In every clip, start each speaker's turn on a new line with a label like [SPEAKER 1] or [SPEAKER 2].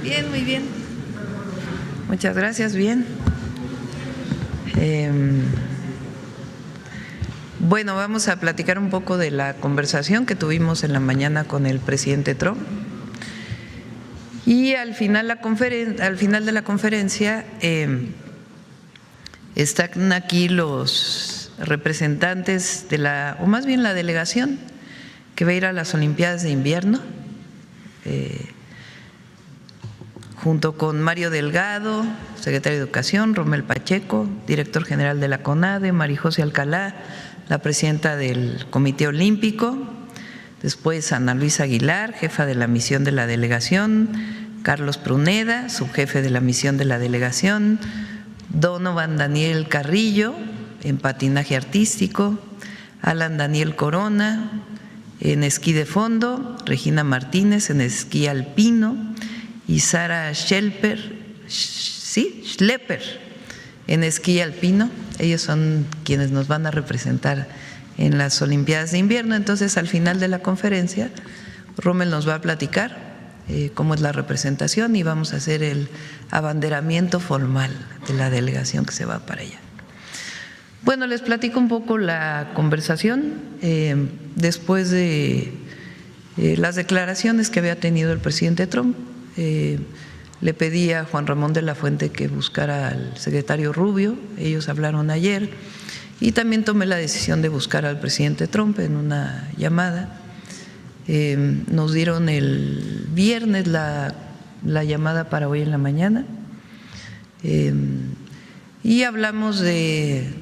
[SPEAKER 1] Bien, muy bien. Muchas gracias, bien. Bueno, vamos a platicar un poco de la conversación que tuvimos en la mañana con el presidente Trump. Y al final de la conferencia están aquí los representantes de o más bien la delegación que va a ir a las Olimpiadas de Invierno, junto con Mario Delgado, secretario de Educación, Romel Pacheco, director general de la CONADE, Marijose Alcalá, la presidenta del Comité Olímpico, después Ana Luisa Aguilar, jefa de la misión de la delegación, Carlos Pruneda, subjefe de la misión de la delegación, Donovan Daniel Carrillo, en patinaje artístico, Alan Daniel Corona, en esquí de fondo, Regina Martínez en esquí alpino y Sara Schlepper en esquí alpino. Ellos son quienes nos van a representar en las Olimpiadas de Invierno. Entonces, al final de la conferencia, Rommel nos va a platicar cómo es la representación y vamos a hacer el abanderamiento formal de la delegación que se va para allá. Bueno, les platico un poco la conversación después de las declaraciones que había tenido el presidente Trump. Le pedí a Juan Ramón de la Fuente que buscara al secretario Rubio, ellos hablaron ayer, y también tomé la decisión de buscar al presidente Trump en una llamada. Nos dieron el viernes la llamada para hoy en la mañana y hablamos del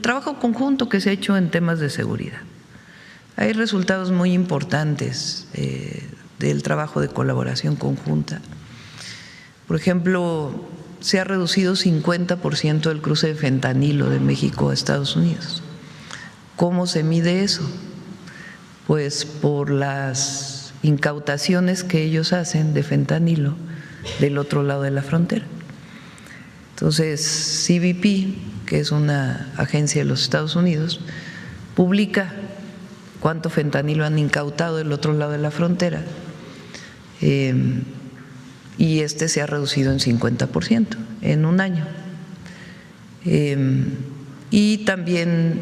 [SPEAKER 1] trabajo conjunto que se ha hecho en temas de seguridad. Hay resultados muy importantes del trabajo de colaboración conjunta. Por ejemplo, se ha reducido 50% el cruce de fentanilo de México a Estados Unidos. ¿Cómo se mide eso? Pues por las incautaciones que ellos hacen de fentanilo del otro lado de la frontera. Entonces, CBP, que es una agencia de los Estados Unidos, publica cuánto fentanilo han incautado del otro lado de la frontera y se ha reducido en 50% en un año. Y también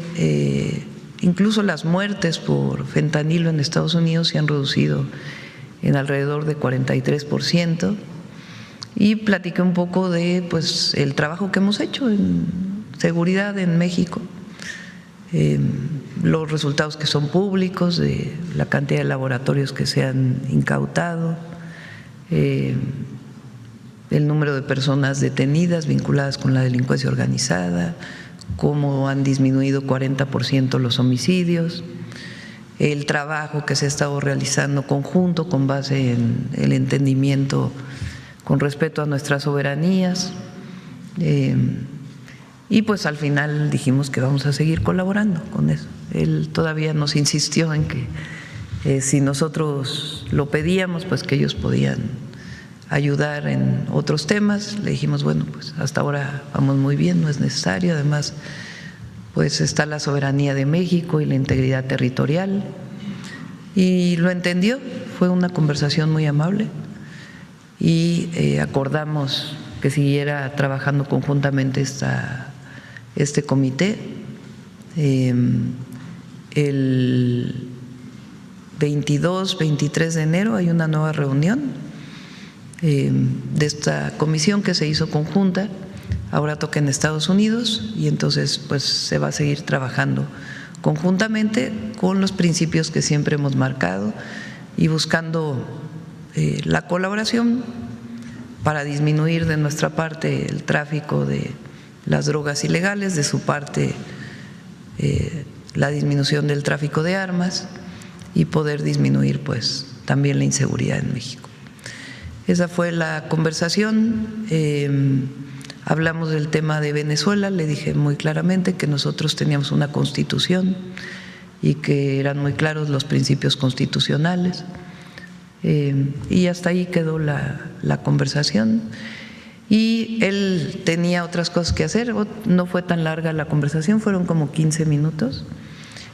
[SPEAKER 1] incluso las muertes por fentanilo en Estados Unidos se han reducido en alrededor de 43%. Y platiqué un poco de el trabajo que hemos hecho en seguridad en México, los resultados que son públicos, de la cantidad de laboratorios que se han incautado, el número de personas detenidas vinculadas con la delincuencia organizada, cómo han disminuido 40% los homicidios, el trabajo que se ha estado realizando conjunto con base en el entendimiento con respeto a nuestras soberanías. Y al final dijimos que vamos a seguir colaborando con eso. Él todavía nos insistió en que si nosotros lo pedíamos, que ellos podían ayudar en otros temas. Le dijimos, bueno, hasta ahora vamos muy bien, no es necesario. Además, está la soberanía de México y la integridad territorial. Y lo entendió, fue una conversación muy amable y acordamos que siguiera trabajando conjuntamente este comité. El 22, 23 de enero hay una nueva reunión de esta comisión que se hizo conjunta, ahora toca en Estados Unidos y entonces se va a seguir trabajando conjuntamente con los principios que siempre hemos marcado y buscando la colaboración para disminuir de nuestra parte el tráfico de las drogas ilegales, de su parte la disminución del tráfico de armas y poder disminuir también la inseguridad en México. Esa fue la conversación. Hablamos del tema de Venezuela, le dije muy claramente que nosotros teníamos una constitución y que eran muy claros los principios constitucionales. Y hasta ahí quedó la conversación. Y él tenía otras cosas que hacer, no fue tan larga la conversación, fueron como 15 minutos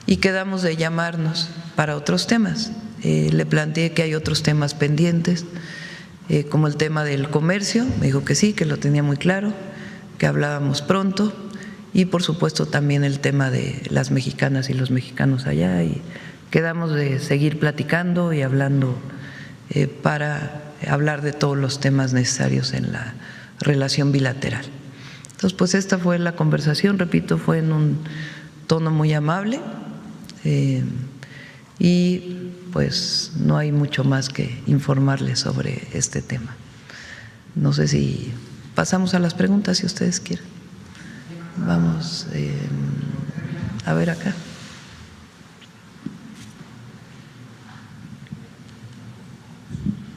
[SPEAKER 1] y quedamos de llamarnos para otros temas. Le planteé que hay otros temas pendientes como el tema del comercio, me dijo que sí, que lo tenía muy claro, que hablábamos pronto, y por supuesto también el tema de las mexicanas y los mexicanos allá, y quedamos de seguir platicando y hablando para hablar de todos los temas necesarios en la relación bilateral. Entonces, pues esta fue la conversación, repito, fue en un tono muy amable y pues no hay mucho más que informarles sobre este tema. No sé si pasamos a las preguntas, si ustedes quieren. Vamos a ver acá.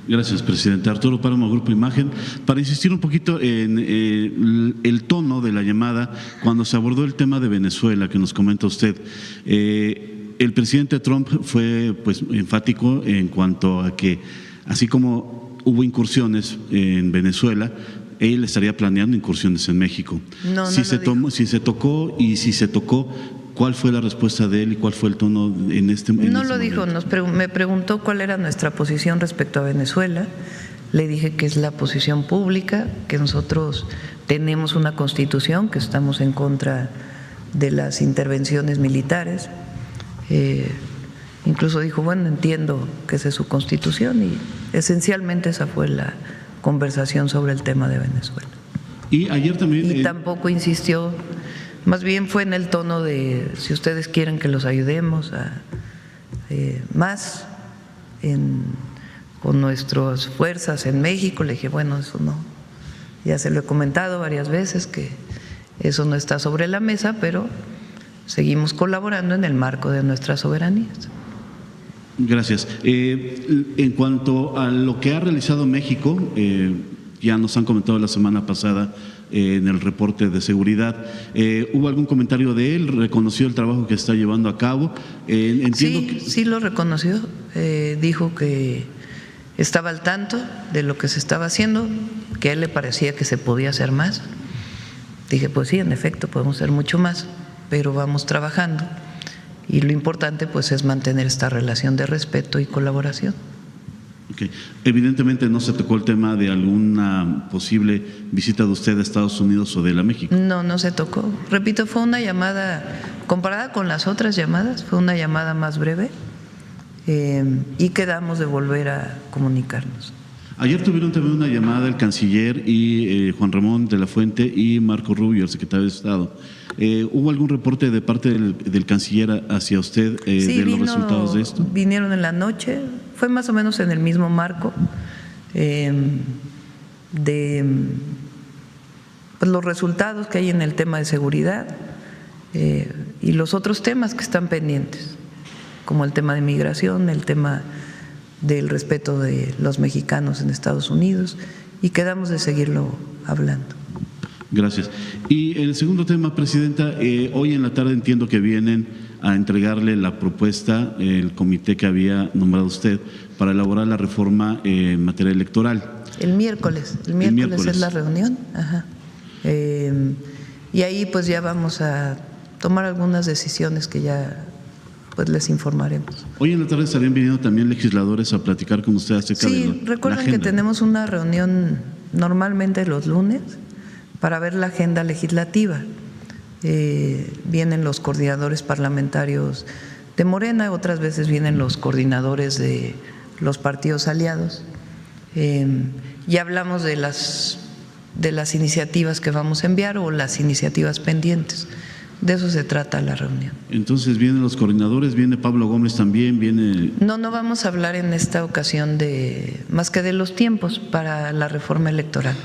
[SPEAKER 2] Gracias, presidente. Arturo Páramo, Grupo Imagen. Para insistir un poquito en el tono de la llamada, cuando se abordó el tema de Venezuela, que nos comenta usted, el presidente Trump fue pues enfático en cuanto a que, así como hubo incursiones en Venezuela, él estaría planeando incursiones en México. Si se tocó, ¿cuál fue la respuesta de él y cuál fue el tono en este momento? No lo dijo,
[SPEAKER 1] me preguntó cuál era nuestra posición respecto a Venezuela. Le dije que es la posición pública, que nosotros tenemos una constitución, que estamos en contra de las intervenciones militares. Incluso dijo, bueno, entiendo que esa es su constitución, y esencialmente esa fue la conversación sobre el tema de Venezuela.
[SPEAKER 2] Y ayer también…
[SPEAKER 1] Y tampoco insistió. Más bien fue en el tono de si ustedes quieren que los ayudemos a más con nuestras fuerzas en México. Le dije, bueno, eso no, ya se lo he comentado varias veces que eso no está sobre la mesa, pero seguimos colaborando en el marco de nuestras soberanías.
[SPEAKER 2] Gracias. En cuanto a lo que ha realizado México, ya nos han comentado la semana pasada en el reporte de seguridad. ¿Hubo algún comentario de él? ¿Reconoció el trabajo que está llevando a cabo?
[SPEAKER 1] Sí lo reconoció. Dijo que estaba al tanto de lo que se estaba haciendo, que a él le parecía que se podía hacer más. Dije, pues sí, en efecto, podemos hacer mucho más, pero vamos trabajando. Y lo importante pues es mantener esta relación de respeto y colaboración.
[SPEAKER 2] Okay. Evidentemente no se tocó el tema de alguna posible visita de usted a Estados Unidos o de la México.
[SPEAKER 1] No se tocó. Repito, fue una llamada, comparada con las otras llamadas, fue una llamada más breve y quedamos de volver a comunicarnos.
[SPEAKER 2] Ayer tuvieron también una llamada el canciller y Juan Ramón de la Fuente y Marco Rubio, el secretario de Estado. ¿Hubo algún reporte de parte del canciller hacia usted de los resultados de esto?
[SPEAKER 1] Vinieron en la noche, fue más o menos en el mismo marco de pues, los resultados que hay en el tema de seguridad y los otros temas que están pendientes, como el tema de migración, el tema del respeto de los mexicanos en Estados Unidos, y quedamos de seguirlo hablando.
[SPEAKER 2] Gracias. Y el segundo tema, presidenta, hoy en la tarde entiendo que vienen a entregarle la propuesta, el comité que había nombrado usted para elaborar la reforma en materia electoral. El miércoles
[SPEAKER 1] es la reunión. Ajá. Y ahí pues ya vamos a tomar algunas decisiones que ya pues les informaremos.
[SPEAKER 2] Hoy en la tarde estarían viniendo también legisladores a platicar con usted acerca de
[SPEAKER 1] Sí, recuerden que tenemos una reunión normalmente los lunes para ver la agenda legislativa. Vienen los coordinadores parlamentarios de Morena, otras veces vienen los coordinadores de los partidos aliados y hablamos de las iniciativas que vamos a enviar o las iniciativas pendientes. De eso se trata la reunión.
[SPEAKER 2] Entonces vienen los coordinadores, viene Pablo Gómez también, viene…
[SPEAKER 1] No vamos a hablar en esta ocasión más que de los tiempos para la reforma electoral.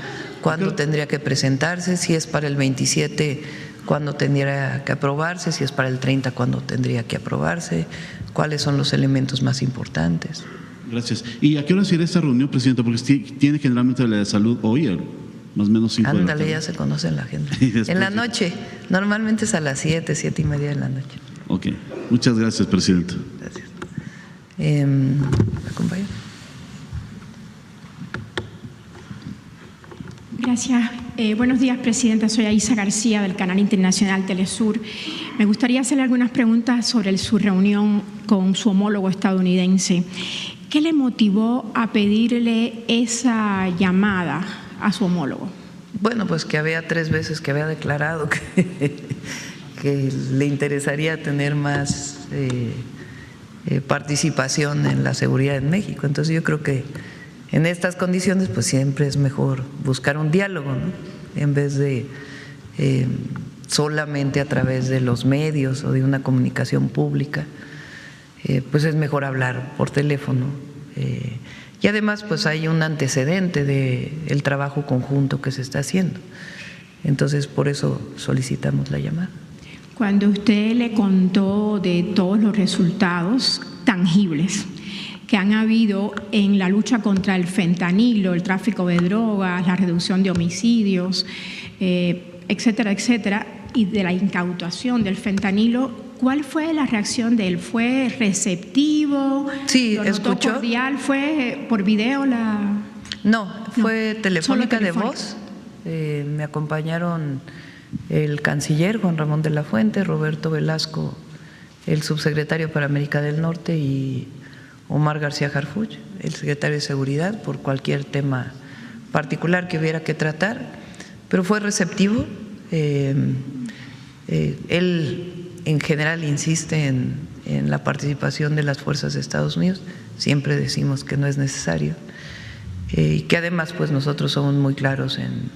[SPEAKER 1] ¿Cuándo tendría que presentarse? Si es para el 27, ¿cuándo tendría que aprobarse? Si es para el 30, ¿cuándo tendría que aprobarse? ¿Cuáles son los elementos más importantes?
[SPEAKER 2] Gracias. ¿Y a qué hora será esta reunión, presidenta? Porque tiene generalmente la de salud hoy, más o menos 5 de la tarde.
[SPEAKER 1] Ándale, ya se conoce en la agenda. En la noche, normalmente es a las 7, 7:30 de la noche.
[SPEAKER 2] Ok. Muchas gracias, presidenta.
[SPEAKER 1] Gracias. Compañero.
[SPEAKER 3] Gracias. Buenos días, presidenta. Soy Aisa García del Canal Internacional Telesur. Me gustaría hacerle algunas preguntas sobre su reunión con su homólogo estadounidense. ¿Qué le motivó a pedirle esa llamada a su homólogo?
[SPEAKER 1] Bueno, pues que había 3 veces que había declarado que le interesaría tener más participación en la seguridad en México. Entonces yo creo que en estas condiciones pues siempre es mejor buscar un diálogo, ¿no? En vez de solamente a través de los medios o de una comunicación pública, pues es mejor hablar por teléfono. Y además pues hay un antecedente del trabajo conjunto que se está haciendo. Entonces por eso solicitamos la llamada.
[SPEAKER 3] Cuando usted le contó de todos los resultados tangibles que han habido en la lucha contra el fentanilo, el tráfico de drogas, la reducción de homicidios, etcétera, etcétera, y de la incautación del fentanilo, ¿cuál fue la reacción de él? ¿Fue receptivo?
[SPEAKER 1] Sí,
[SPEAKER 3] ¿Lo notó
[SPEAKER 1] escuchó.
[SPEAKER 3] cordial? ¿Fue por video la...?
[SPEAKER 1] No, fue telefónica
[SPEAKER 3] solo
[SPEAKER 1] de voz. Me acompañaron el canciller Juan Ramón de la Fuente, Roberto Velasco, el subsecretario para América del Norte, y Omar García Harfuch, el secretario de Seguridad, por cualquier tema particular que hubiera que tratar, pero fue receptivo. Él en general insiste en la participación de las fuerzas de Estados Unidos, siempre decimos que no es necesario, y que además pues nosotros somos muy claros en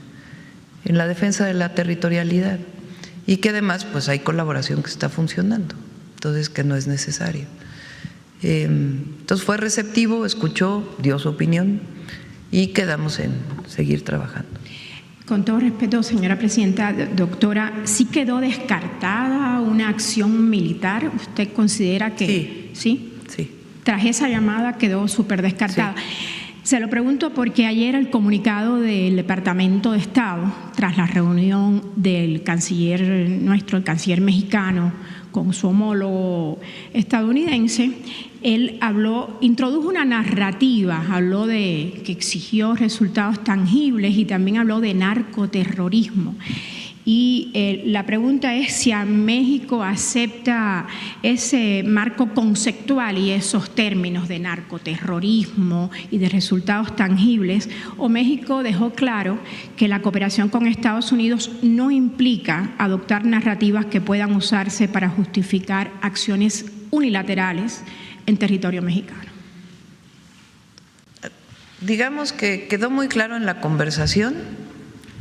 [SPEAKER 1] la defensa de la territorialidad, y que además pues hay colaboración que está funcionando, entonces que no es necesario. Entonces fue receptivo, escuchó, dio su opinión y quedamos en seguir trabajando.
[SPEAKER 3] Con todo respeto, señora presidenta, doctora, ¿sí quedó descartada una acción militar? ¿Usted considera que sí?
[SPEAKER 1] Sí.
[SPEAKER 3] Tras esa llamada quedó súper descartada.
[SPEAKER 1] Sí.
[SPEAKER 3] Se lo pregunto porque ayer el comunicado del Departamento de Estado, tras la reunión del canciller nuestro, el canciller mexicano, con su homólogo estadounidense, él introdujo una narrativa, habló de que exigió resultados tangibles y también habló de narcoterrorismo. Y la pregunta es si a México acepta ese marco conceptual y esos términos de narcoterrorismo y de resultados tangibles, o México dejó claro que la cooperación con Estados Unidos no implica adoptar narrativas que puedan usarse para justificar acciones unilaterales en territorio mexicano.
[SPEAKER 1] Digamos que quedó muy claro en la conversación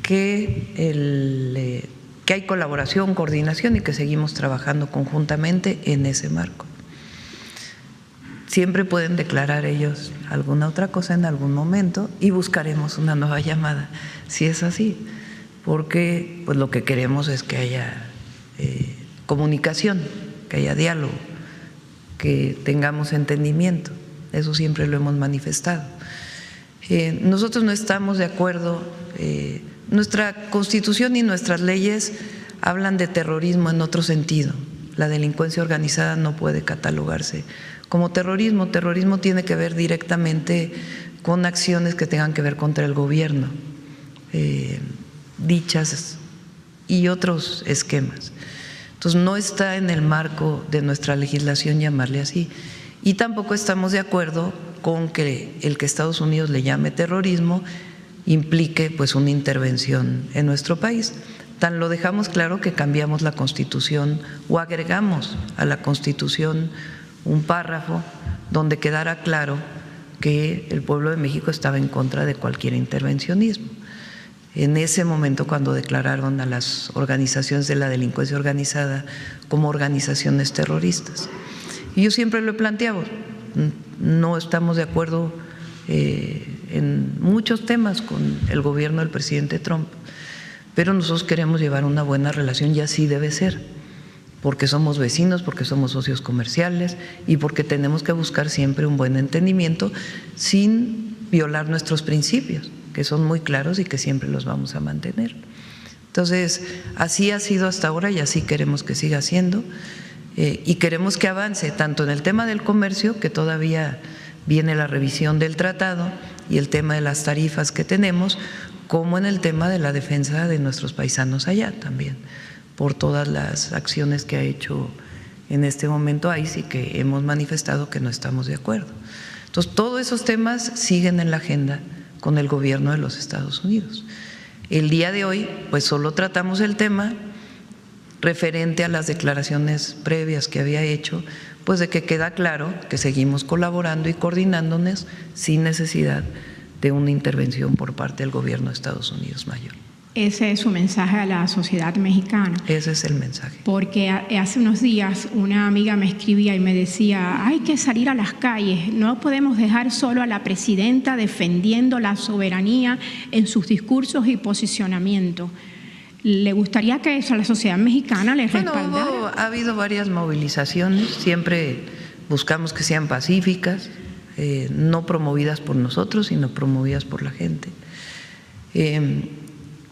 [SPEAKER 1] que hay colaboración, coordinación y que seguimos trabajando conjuntamente en ese marco. Siempre pueden declarar ellos alguna otra cosa en algún momento y buscaremos una nueva llamada, si es así, porque pues lo que queremos es que haya comunicación, que haya diálogo, que tengamos entendimiento, eso siempre lo hemos manifestado. Nosotros no estamos de acuerdo. Nuestra Constitución y nuestras leyes hablan de terrorismo en otro sentido. La delincuencia organizada no puede catalogarse como terrorismo. Terrorismo tiene que ver directamente con acciones que tengan que ver contra el gobierno, dichas y otros esquemas. Entonces no está en el marco de nuestra legislación llamarle así. Y tampoco estamos de acuerdo con que el que Estados Unidos le llame terrorismo implique pues una intervención en nuestro país. Tan lo dejamos claro que cambiamos la Constitución o agregamos a la Constitución un párrafo donde quedara claro que el pueblo de México estaba en contra de cualquier intervencionismo. En ese momento, cuando declararon a las organizaciones de la delincuencia organizada como organizaciones terroristas. Y yo siempre lo he planteado, no estamos de acuerdo en muchos temas con el gobierno del presidente Trump, pero nosotros queremos llevar una buena relación y así debe ser, porque somos vecinos, porque somos socios comerciales y porque tenemos que buscar siempre un buen entendimiento sin violar nuestros principios, que son muy claros y que siempre los vamos a mantener. Entonces, así ha sido hasta ahora y así queremos que siga siendo, y queremos que avance tanto en el tema del comercio, que todavía viene la revisión del tratado y el tema de las tarifas que tenemos, como en el tema de la defensa de nuestros paisanos allá también, por todas las acciones que ha hecho en este momento ahí sí que hemos manifestado que no estamos de acuerdo. Entonces, todos esos temas siguen en la agenda con el gobierno de los Estados Unidos. El día de hoy, pues solo tratamos el tema referente a las declaraciones previas que había hecho, pues de que queda claro que seguimos colaborando y coordinándonos sin necesidad de una intervención por parte del gobierno de Estados Unidos mayor.
[SPEAKER 3] Ese es su mensaje a la sociedad mexicana.
[SPEAKER 1] Ese es el mensaje.
[SPEAKER 3] Porque hace unos días una amiga me escribía y me decía, hay que salir a las calles, no podemos dejar solo a la presidenta defendiendo la soberanía en sus discursos y posicionamiento. ¿Le gustaría que eso a la sociedad mexicana les respaldara?
[SPEAKER 1] Ha habido varias movilizaciones, siempre buscamos que sean pacíficas, no promovidas por nosotros, sino promovidas por la gente.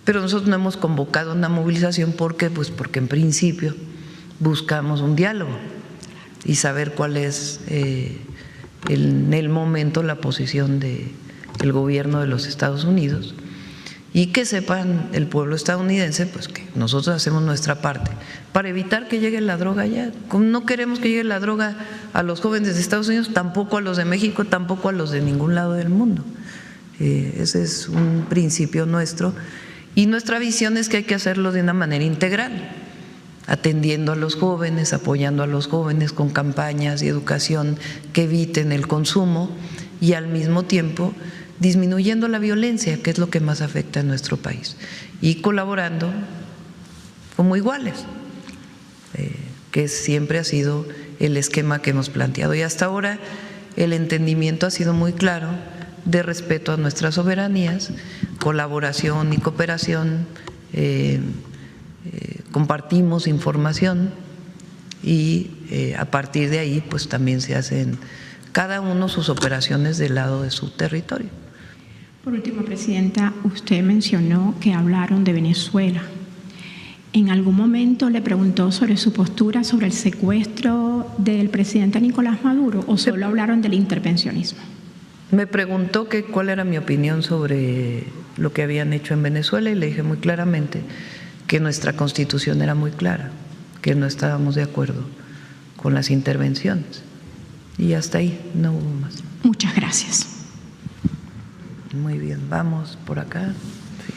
[SPEAKER 1] Pero nosotros no hemos convocado una movilización porque en principio buscamos un diálogo y saber cuál es en el momento la posición del gobierno de los Estados Unidos, y que sepan el pueblo estadounidense pues que nosotros hacemos nuestra parte para evitar que llegue la droga allá. No queremos que llegue la droga a los jóvenes de Estados Unidos, tampoco a los de México, tampoco a los de ningún lado del mundo. Ese es un principio nuestro. Y nuestra visión es que hay que hacerlo de una manera integral, atendiendo a los jóvenes, apoyando a los jóvenes con campañas y educación que eviten el consumo y al mismo tiempo disminuyendo la violencia, que es lo que más afecta a nuestro país, y colaborando como iguales, que siempre ha sido el esquema que hemos planteado. Y hasta ahora el entendimiento ha sido muy claro de respeto a nuestras soberanías, colaboración y cooperación, compartimos información y a partir de ahí pues también se hacen cada uno sus operaciones del lado de su territorio.
[SPEAKER 3] Por último, Presidenta, usted mencionó que hablaron de Venezuela. ¿En algún momento le preguntó sobre su postura sobre el secuestro del presidente Nicolás Maduro o solo hablaron del intervencionismo?
[SPEAKER 1] Me preguntó que cuál era mi opinión sobre lo que habían hecho en Venezuela y le dije muy claramente que nuestra Constitución era muy clara, que no estábamos de acuerdo con las intervenciones. Y hasta ahí, no hubo más.
[SPEAKER 3] Muchas gracias.
[SPEAKER 1] Muy bien, vamos por acá. Sí.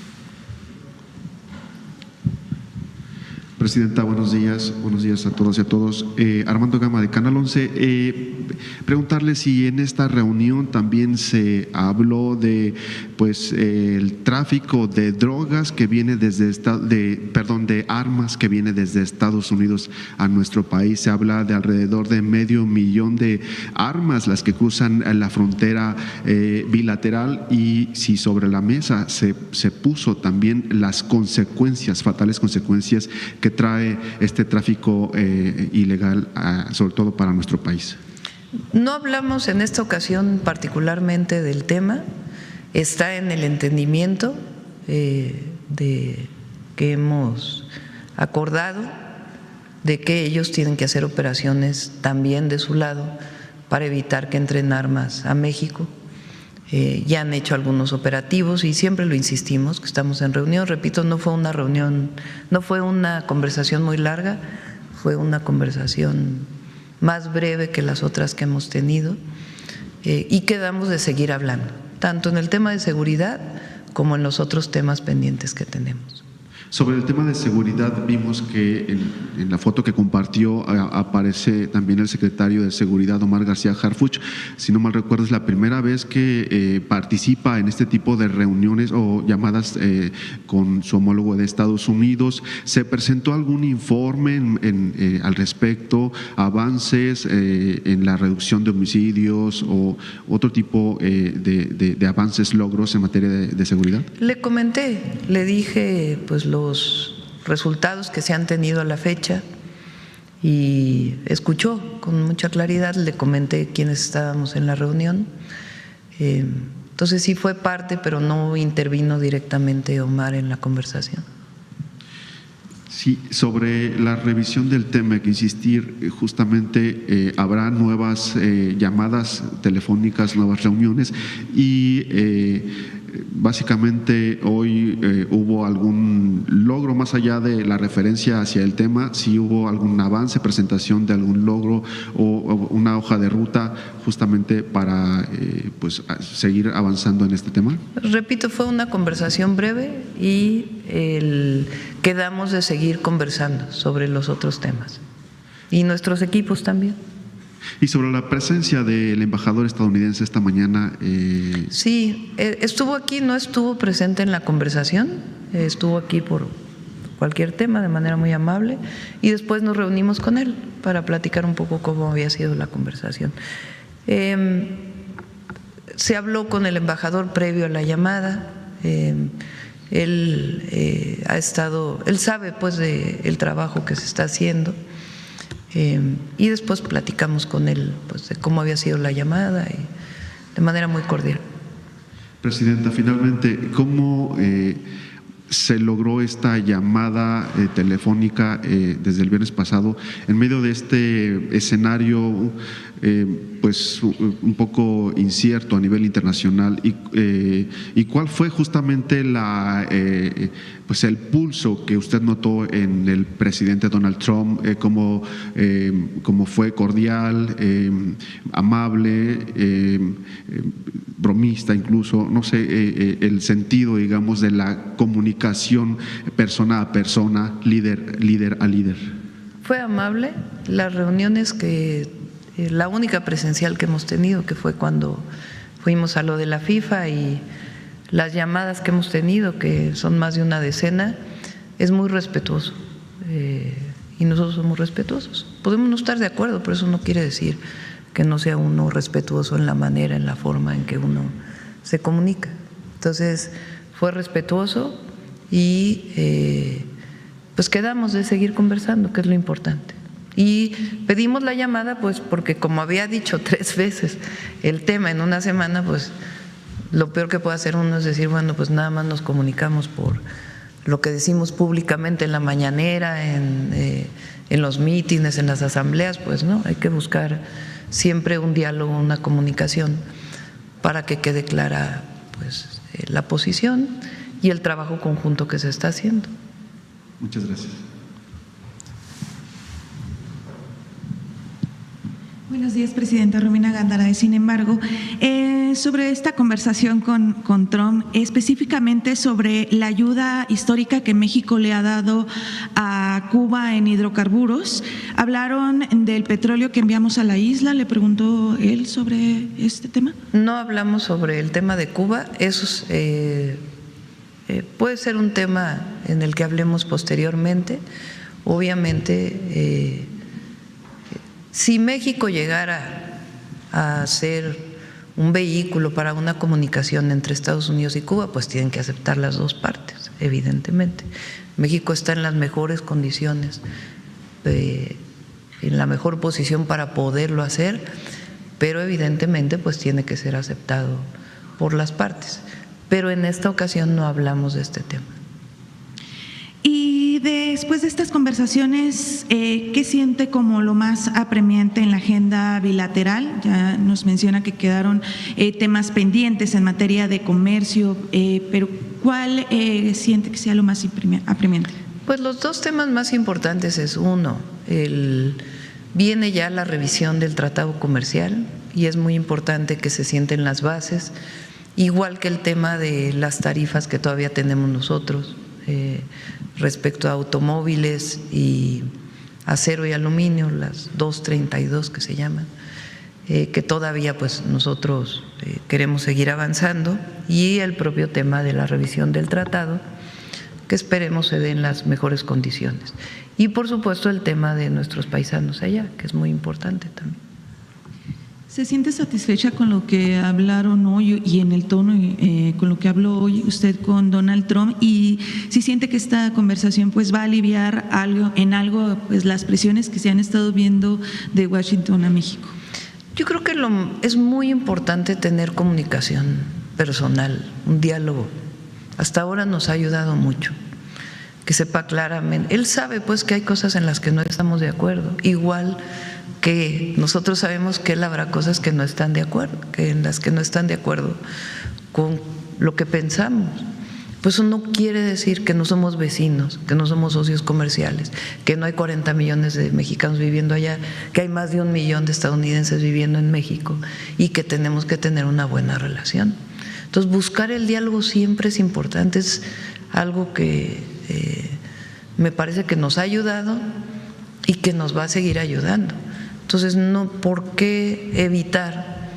[SPEAKER 4] Presidenta, buenos días a todos y a todos. Armando Gama de Canal 11. Preguntarle si en esta reunión también se habló de el tráfico de drogas que viene de armas que viene desde Estados Unidos a nuestro país. Se habla de alrededor de 500,000 de armas las que cruzan la frontera bilateral, y si sobre la mesa se puso también las consecuencias, fatales consecuencias que trae este tráfico ilegal, sobre todo para nuestro país.
[SPEAKER 1] No hablamos en esta ocasión particularmente del tema, está en el entendimiento de que hemos acordado de que ellos tienen que hacer operaciones también de su lado para evitar que entren armas a México. Ya han hecho algunos operativos y siempre lo insistimos, que estamos en reunión. Repito, no fue una reunión, no fue una conversación muy larga, fue una conversación más breve que las otras que hemos tenido, y quedamos de seguir hablando, tanto en el tema de seguridad como en los otros temas pendientes que tenemos.
[SPEAKER 4] Sobre el tema de seguridad, vimos que en la foto que compartió aparece también el secretario de Seguridad, Omar García Harfuch. Si no mal recuerdo, es la primera vez que participa en este tipo de reuniones o llamadas con su homólogo de Estados Unidos. ¿Se presentó algún informe al respecto, avances en la reducción de homicidios o otro tipo de avances, logros en materia de seguridad?
[SPEAKER 1] Le comenté, le dije pues los resultados que se han tenido a la fecha y escuchó con mucha claridad. Le comenté quiénes estábamos en la reunión, entonces sí fue parte, pero no intervino directamente Omar en la conversación.
[SPEAKER 4] Sí, sobre la revisión del tema, hay que insistir, justamente habrá nuevas llamadas telefónicas, nuevas reuniones, y básicamente hoy hubo algún logro más allá de la referencia hacia el tema, si hubo algún avance, presentación de algún logro o una hoja de ruta justamente para pues seguir avanzando en este tema.
[SPEAKER 1] Repito, fue una conversación breve y quedamos de seguir conversando sobre los otros temas y nuestros equipos también.
[SPEAKER 4] Y sobre la presencia del embajador estadounidense esta mañana.
[SPEAKER 1] Sí, estuvo aquí, no estuvo presente en la conversación, estuvo aquí por cualquier tema de manera muy amable y después nos reunimos con él para platicar un poco cómo había sido la conversación. Se habló con el embajador previo a la llamada, él sabe pues del trabajo que se está haciendo. Y después platicamos con él pues, de cómo había sido la llamada y de manera muy cordial.
[SPEAKER 4] Presidenta, finalmente, ¿cómo se logró esta llamada telefónica desde el viernes pasado en medio de este escenario pues un poco incierto a nivel internacional y cuál fue justamente pues el pulso que usted notó en el presidente Donald Trump, cómo fue cordial, amable, bromista incluso, no sé, el sentido, digamos, de la comunicación persona a persona, líder a líder?
[SPEAKER 1] Fue amable. Las reuniones la única presencial que hemos tenido, que fue cuando fuimos a lo de la FIFA, y las llamadas que hemos tenido, que son más de una decena, es muy respetuoso. Y nosotros somos respetuosos. Podemos no estar de acuerdo, pero eso no quiere decir que no sea uno respetuoso en la manera, en la forma en que uno se comunica. Entonces, fue respetuoso y pues quedamos de seguir conversando, que es lo importante. Y pedimos la llamada pues porque, como había dicho 3 veces el tema en una semana, pues lo peor que puede hacer uno es decir, bueno, pues nada más nos comunicamos por lo que decimos públicamente en la mañanera, en los mítines, en las asambleas. Pues no, hay que buscar siempre un diálogo, una comunicación para que quede clara pues la posición y el trabajo conjunto que se está haciendo.
[SPEAKER 4] Muchas gracias.
[SPEAKER 5] Buenos días, Presidenta. Romina Gándara. Sin embargo, sobre esta conversación con Trump, específicamente sobre la ayuda histórica que México le ha dado a Cuba en hidrocarburos, ¿hablaron del petróleo que enviamos a la isla? ¿Le preguntó él sobre este tema?
[SPEAKER 1] No hablamos sobre el tema de Cuba. Eso puede ser un tema en el que hablemos posteriormente. Obviamente, si México llegara a ser un vehículo para una comunicación entre Estados Unidos y Cuba, pues tienen que aceptar las dos partes, evidentemente. México está en las mejores condiciones, en la mejor posición para poderlo hacer, pero evidentemente pues tiene que ser aceptado por las partes. Pero en esta ocasión no hablamos de este tema.
[SPEAKER 5] Y después de estas conversaciones, ¿qué siente como lo más apremiante en la agenda bilateral? Ya nos menciona que quedaron temas pendientes en materia de comercio, pero ¿cuál siente que sea lo más apremiante?
[SPEAKER 1] Pues los 2 temas más importantes es, uno, viene ya la revisión del tratado comercial y es muy importante que se sienten las bases, igual que el tema de las tarifas que todavía tenemos nosotros respecto a automóviles y acero y aluminio, las 232 que se llaman, que todavía pues nosotros queremos seguir avanzando, y el propio tema de la revisión del tratado, que esperemos se dé en las mejores condiciones. Y por supuesto el tema de nuestros paisanos allá, que es muy importante también.
[SPEAKER 5] ¿Se siente satisfecha con lo que hablaron hoy y en el tono con lo que habló hoy usted con Donald Trump? Y si siente que esta conversación pues va a aliviar algo pues las presiones que se han estado viendo de Washington a México.
[SPEAKER 1] Yo creo que es muy importante tener comunicación personal, un diálogo. Hasta ahora nos ha ayudado mucho, que sepa claramente. Él sabe pues que hay cosas en las que no estamos de acuerdo, igual que nosotros sabemos que él habrá cosas que no están de acuerdo, que en las que no están de acuerdo con lo que pensamos. Pues eso no quiere decir que no somos vecinos, que no somos socios comerciales, que no hay 40 millones de mexicanos viviendo allá, que hay más de 1 millón de estadounidenses viviendo en México y que tenemos que tener una buena relación. Entonces, buscar el diálogo siempre es importante, es algo que me parece que nos ha ayudado y que nos va a seguir ayudando. Entonces, no, ¿por qué evitar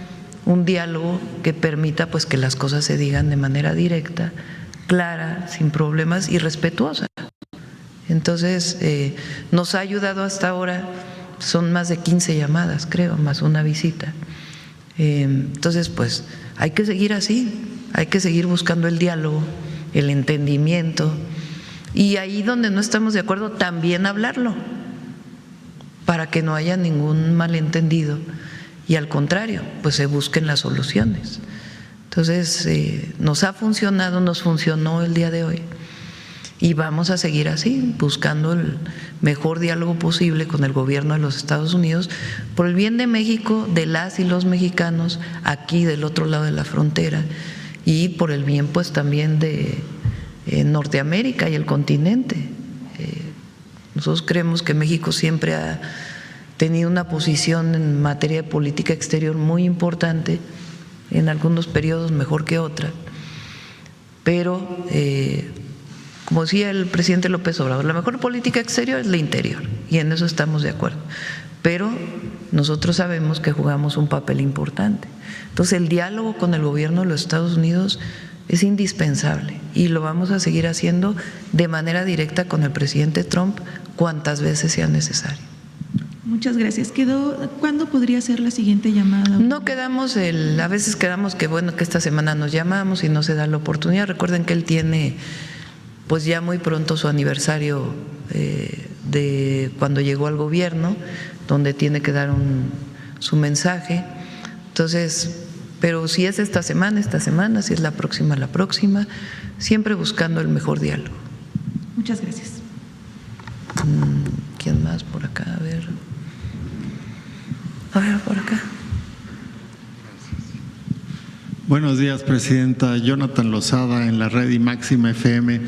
[SPEAKER 1] un diálogo que permita pues que las cosas se digan de manera directa, clara, sin problemas y respetuosa? Entonces, nos ha ayudado hasta ahora, son más de 15 llamadas, creo, más una visita. Entonces, pues hay que seguir así, hay que seguir buscando el diálogo, el entendimiento, y ahí donde no estamos de acuerdo también hablarlo, para que no haya ningún malentendido y al contrario, pues se busquen las soluciones. Entonces, nos ha funcionado, nos funcionó el día de hoy y vamos a seguir así, buscando el mejor diálogo posible con el gobierno de los Estados Unidos por el bien de México, de las y los mexicanos aquí del otro lado de la frontera y por el bien pues también de Norteamérica y el continente. Nosotros creemos que México siempre ha tenido una posición en materia de política exterior muy importante, en algunos periodos mejor que otra, pero como decía el presidente López Obrador, la mejor política exterior es la interior, y en eso estamos de acuerdo, pero nosotros sabemos que jugamos un papel importante. Entonces, el diálogo con el gobierno de los Estados Unidos es indispensable y lo vamos a seguir haciendo de manera directa con el presidente Trump cuantas veces sea necesario.
[SPEAKER 5] Muchas gracias. ¿Cuándo podría ser la siguiente llamada?
[SPEAKER 1] No quedamos, a veces quedamos que bueno, que esta semana nos llamamos y no se da la oportunidad. Recuerden que él tiene pues ya muy pronto su aniversario de cuando llegó al gobierno, donde tiene que dar su mensaje. Entonces, pero si es esta semana, si es la próxima, siempre buscando el mejor diálogo.
[SPEAKER 5] Muchas gracias.
[SPEAKER 1] ¿Quién más por acá? A ver, por acá.
[SPEAKER 6] Buenos días, Presidenta. Jonathan Lozada, en la red y Máxima FM.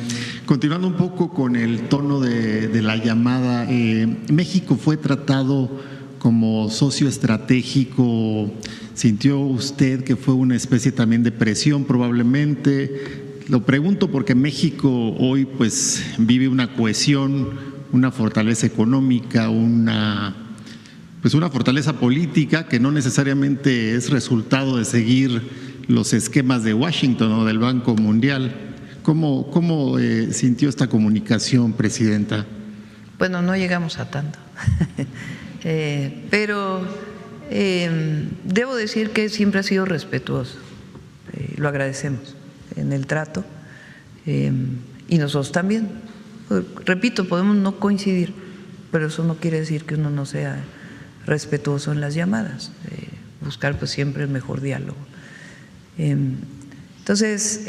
[SPEAKER 6] Continuando un poco con el tono de la llamada, México fue tratado como socio estratégico. ¿Sintió usted que fue una especie también de presión probablemente? Lo pregunto porque México hoy pues vive una cohesión, una fortaleza económica, una fortaleza política que no necesariamente es resultado de seguir los esquemas de Washington o del Banco Mundial. ¿Cómo sintió esta comunicación, Presidenta?
[SPEAKER 1] Bueno, no llegamos a tanto, pero debo decir que siempre ha sido respetuoso, lo agradecemos en el trato y nosotros también. Repito, podemos no coincidir, pero eso no quiere decir que uno no sea respetuoso en las llamadas, buscar pues siempre el mejor diálogo. Entonces,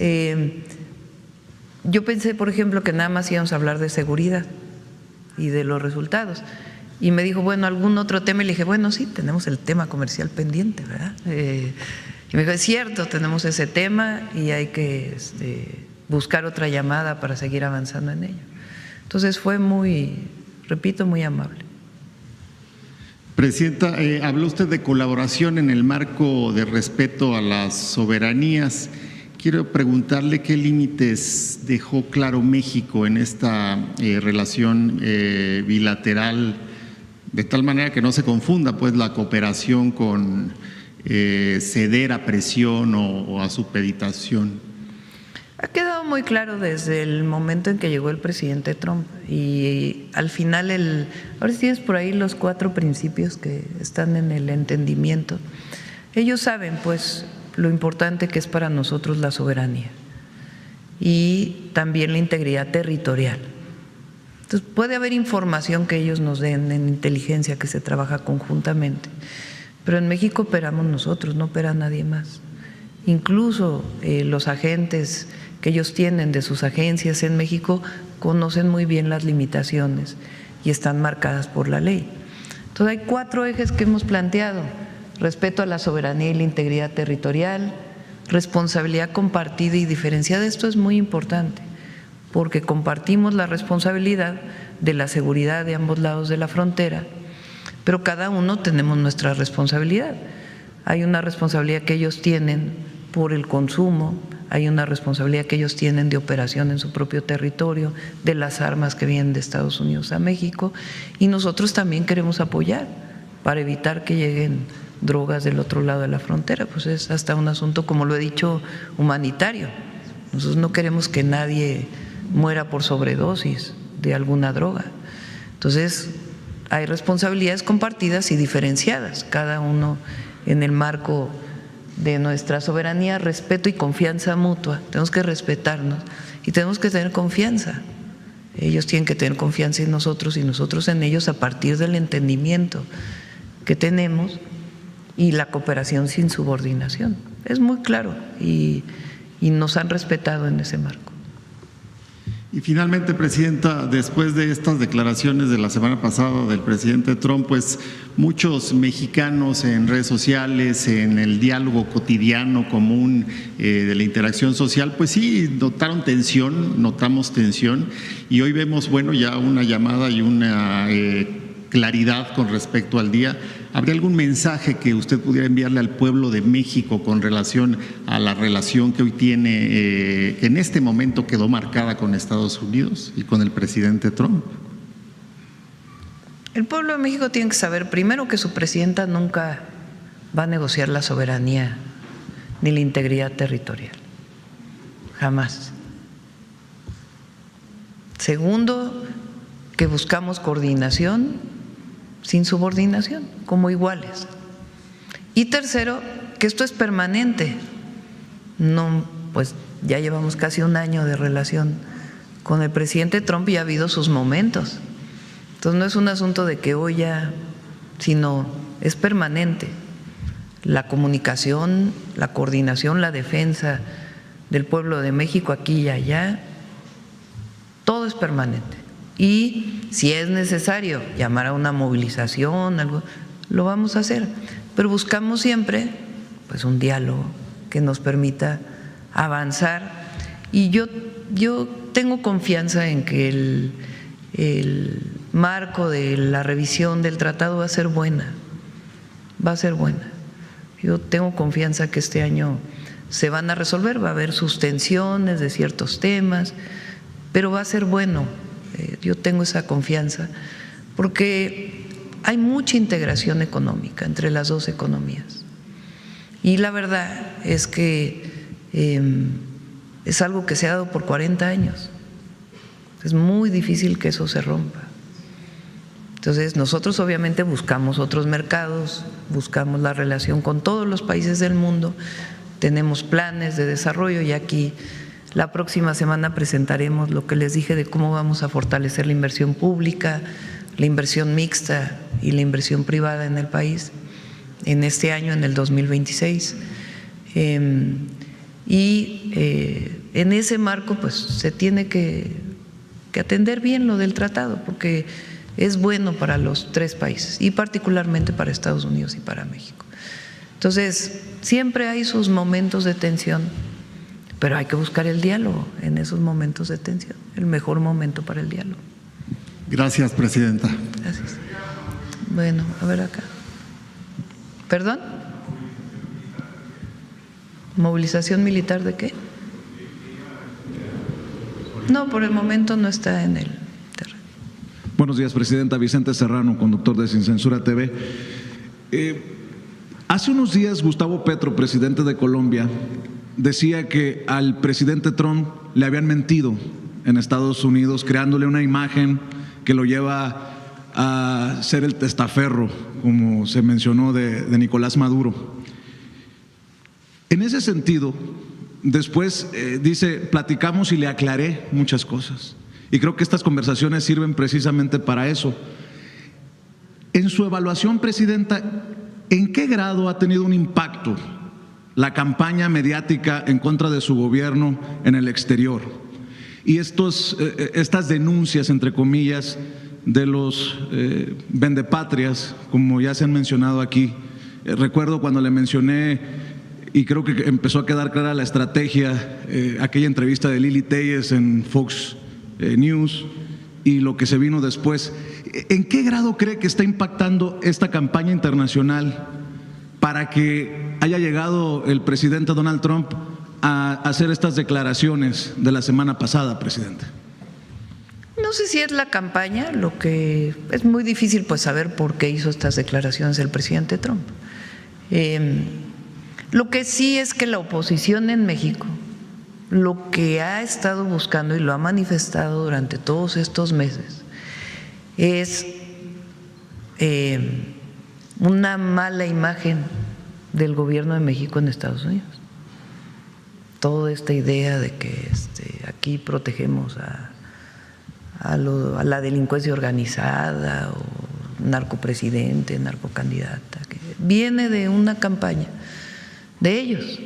[SPEAKER 1] yo pensé, por ejemplo, que nada más íbamos a hablar de seguridad y de los resultados. Y me dijo, bueno, ¿algún otro tema? Y le dije, bueno, sí, tenemos el tema comercial pendiente, ¿verdad? Y me dijo, es cierto, tenemos ese tema y hay que buscar otra llamada para seguir avanzando en ello. Entonces fue muy, repito, muy amable.
[SPEAKER 6] Presidenta, habló usted de colaboración en el marco de respeto a las soberanías. Quiero preguntarle qué límites dejó claro México en esta relación bilateral, de tal manera que no se confunda pues la cooperación con ceder a presión o a supeditación.
[SPEAKER 1] Ha quedado muy claro desde el momento en que llegó el presidente Trump y al final, ahora sí tienes por ahí los 4 principios que están en el entendimiento. Ellos saben pues lo importante que es para nosotros la soberanía y también la integridad territorial. Entonces puede haber información que ellos nos den en inteligencia que se trabaja conjuntamente, pero en México operamos nosotros, no opera nadie más. Incluso los agentes que ellos tienen de sus agencias en México conocen muy bien las limitaciones y están marcadas por la ley. Entonces hay 4 ejes que hemos planteado: respeto a la soberanía y la integridad territorial, responsabilidad compartida y diferenciada. Esto es muy importante, porque compartimos la responsabilidad de la seguridad de ambos lados de la frontera, pero cada uno tenemos nuestra responsabilidad. Hay una responsabilidad que ellos tienen por el consumo, hay una responsabilidad que ellos tienen de operación en su propio territorio, de las armas que vienen de Estados Unidos a México, y nosotros también queremos apoyar para evitar que lleguen drogas del otro lado de la frontera. Pues es hasta un asunto, como lo he dicho, humanitario. Nosotros no queremos que nadie muera por sobredosis de alguna droga. Entonces, hay responsabilidades compartidas y diferenciadas, cada uno en el marco de nuestra soberanía, respeto y confianza mutua. Tenemos que respetarnos y tenemos que tener confianza. Ellos tienen que tener confianza en nosotros y nosotros en ellos a partir del entendimiento que tenemos y la cooperación sin subordinación. Es muy claro y nos han respetado en ese marco.
[SPEAKER 6] Y finalmente, Presidenta, después de estas declaraciones de la semana pasada del presidente Trump, pues muchos mexicanos en redes sociales, en el diálogo cotidiano común de la interacción social, pues sí notamos tensión, y hoy vemos, bueno, ya una llamada y una claridad con respecto al día. ¿Habría algún mensaje que usted pudiera enviarle al pueblo de México con relación a la relación que hoy tiene, que en este momento quedó marcada con Estados Unidos y con el presidente Trump?
[SPEAKER 1] El pueblo de México tiene que saber primero que su presidenta nunca va a negociar la soberanía ni la integridad territorial, jamás. Segundo, que buscamos coordinación sin subordinación, como iguales. Y tercero, que esto es permanente. No, pues ya llevamos casi un año de relación con el presidente Trump y ha habido sus momentos. Entonces no es un asunto de que hoy ya, sino es permanente. La comunicación, la coordinación, la defensa del pueblo de México aquí y allá, todo es permanente. Y si es necesario llamar a una movilización, algo, lo vamos a hacer, pero buscamos siempre pues un diálogo que nos permita avanzar. Y yo tengo confianza en que el marco de la revisión del tratado va a ser buena, va a ser buena. Yo tengo confianza que este año se van a resolver, va a haber sustenciones de ciertos temas, pero va a ser bueno. Yo tengo esa confianza porque hay mucha integración económica entre las dos economías y la verdad es que es algo que se ha dado por 40 años. Es muy difícil que eso se rompa. Entonces nosotros obviamente buscamos otros mercados, buscamos la relación con todos los países del mundo, tenemos planes de desarrollo y aquí la próxima semana presentaremos lo que les dije de cómo vamos a fortalecer la inversión pública, la inversión mixta y la inversión privada en el país en este año, en el 2026. En ese marco pues se tiene que atender bien lo del tratado porque es bueno para los tres países y particularmente para Estados Unidos y para México. Entonces, siempre hay sus momentos de tensión, pero hay que buscar el diálogo en esos momentos de tensión, el mejor momento para el diálogo.
[SPEAKER 6] Gracias, Presidenta.
[SPEAKER 1] Gracias. Bueno, a ver acá. ¿Perdón? ¿Movilización militar de qué? No, por el momento no está en el terreno.
[SPEAKER 7] Buenos días, Presidenta. Vicente Serrano, conductor de Sin Censura TV. Hace unos días Gustavo Petro, presidente de Colombia, decía que al presidente Trump le habían mentido en Estados Unidos, creándole una imagen que lo lleva a ser el testaferro, como se mencionó, de Nicolás Maduro. En ese sentido, después dice, platicamos y le aclaré muchas cosas. Y creo que estas conversaciones sirven precisamente para eso. En su evaluación, Presidenta, ¿en qué grado ha tenido un impacto la campaña mediática en contra de su gobierno en el exterior? Y estas denuncias, entre comillas, de los vendepatrias, como ya se han mencionado aquí. Recuerdo cuando le mencioné y creo que empezó a quedar clara la estrategia, aquella entrevista de Lili Telles en Fox News y lo que se vino después. ¿En qué grado cree que está impactando esta campaña internacional para que haya llegado el presidente Donald Trump a hacer estas declaraciones de la semana pasada, presidente?
[SPEAKER 1] No sé si es la campaña, lo que es muy difícil pues saber por qué hizo estas declaraciones el presidente Trump. Lo que sí es que la oposición en México lo que ha estado buscando y lo ha manifestado durante todos estos meses es una mala imagen del gobierno de México en Estados Unidos. Toda esta idea de que aquí protegemos a la delincuencia organizada o narcopresidente, narcocandidata, que viene de una campaña de ellos.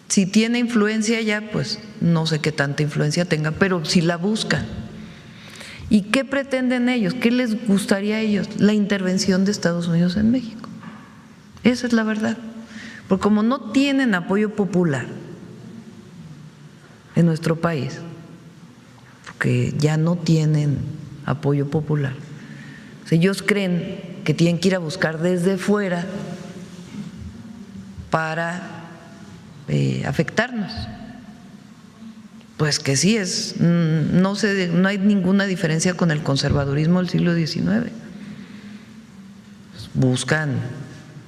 [SPEAKER 1] Si tiene influencia ya, pues no sé qué tanta influencia tenga, pero si la buscan. ¿Y qué pretenden ellos? ¿Qué les gustaría a ellos? La intervención de Estados Unidos en México. Esa es la verdad. Porque como no tienen apoyo popular en nuestro país, porque ya no tienen apoyo popular, o sea, ellos creen que tienen que ir a buscar desde fuera para afectarnos. Pues que sí no hay ninguna diferencia con el conservadurismo del siglo XIX. Buscan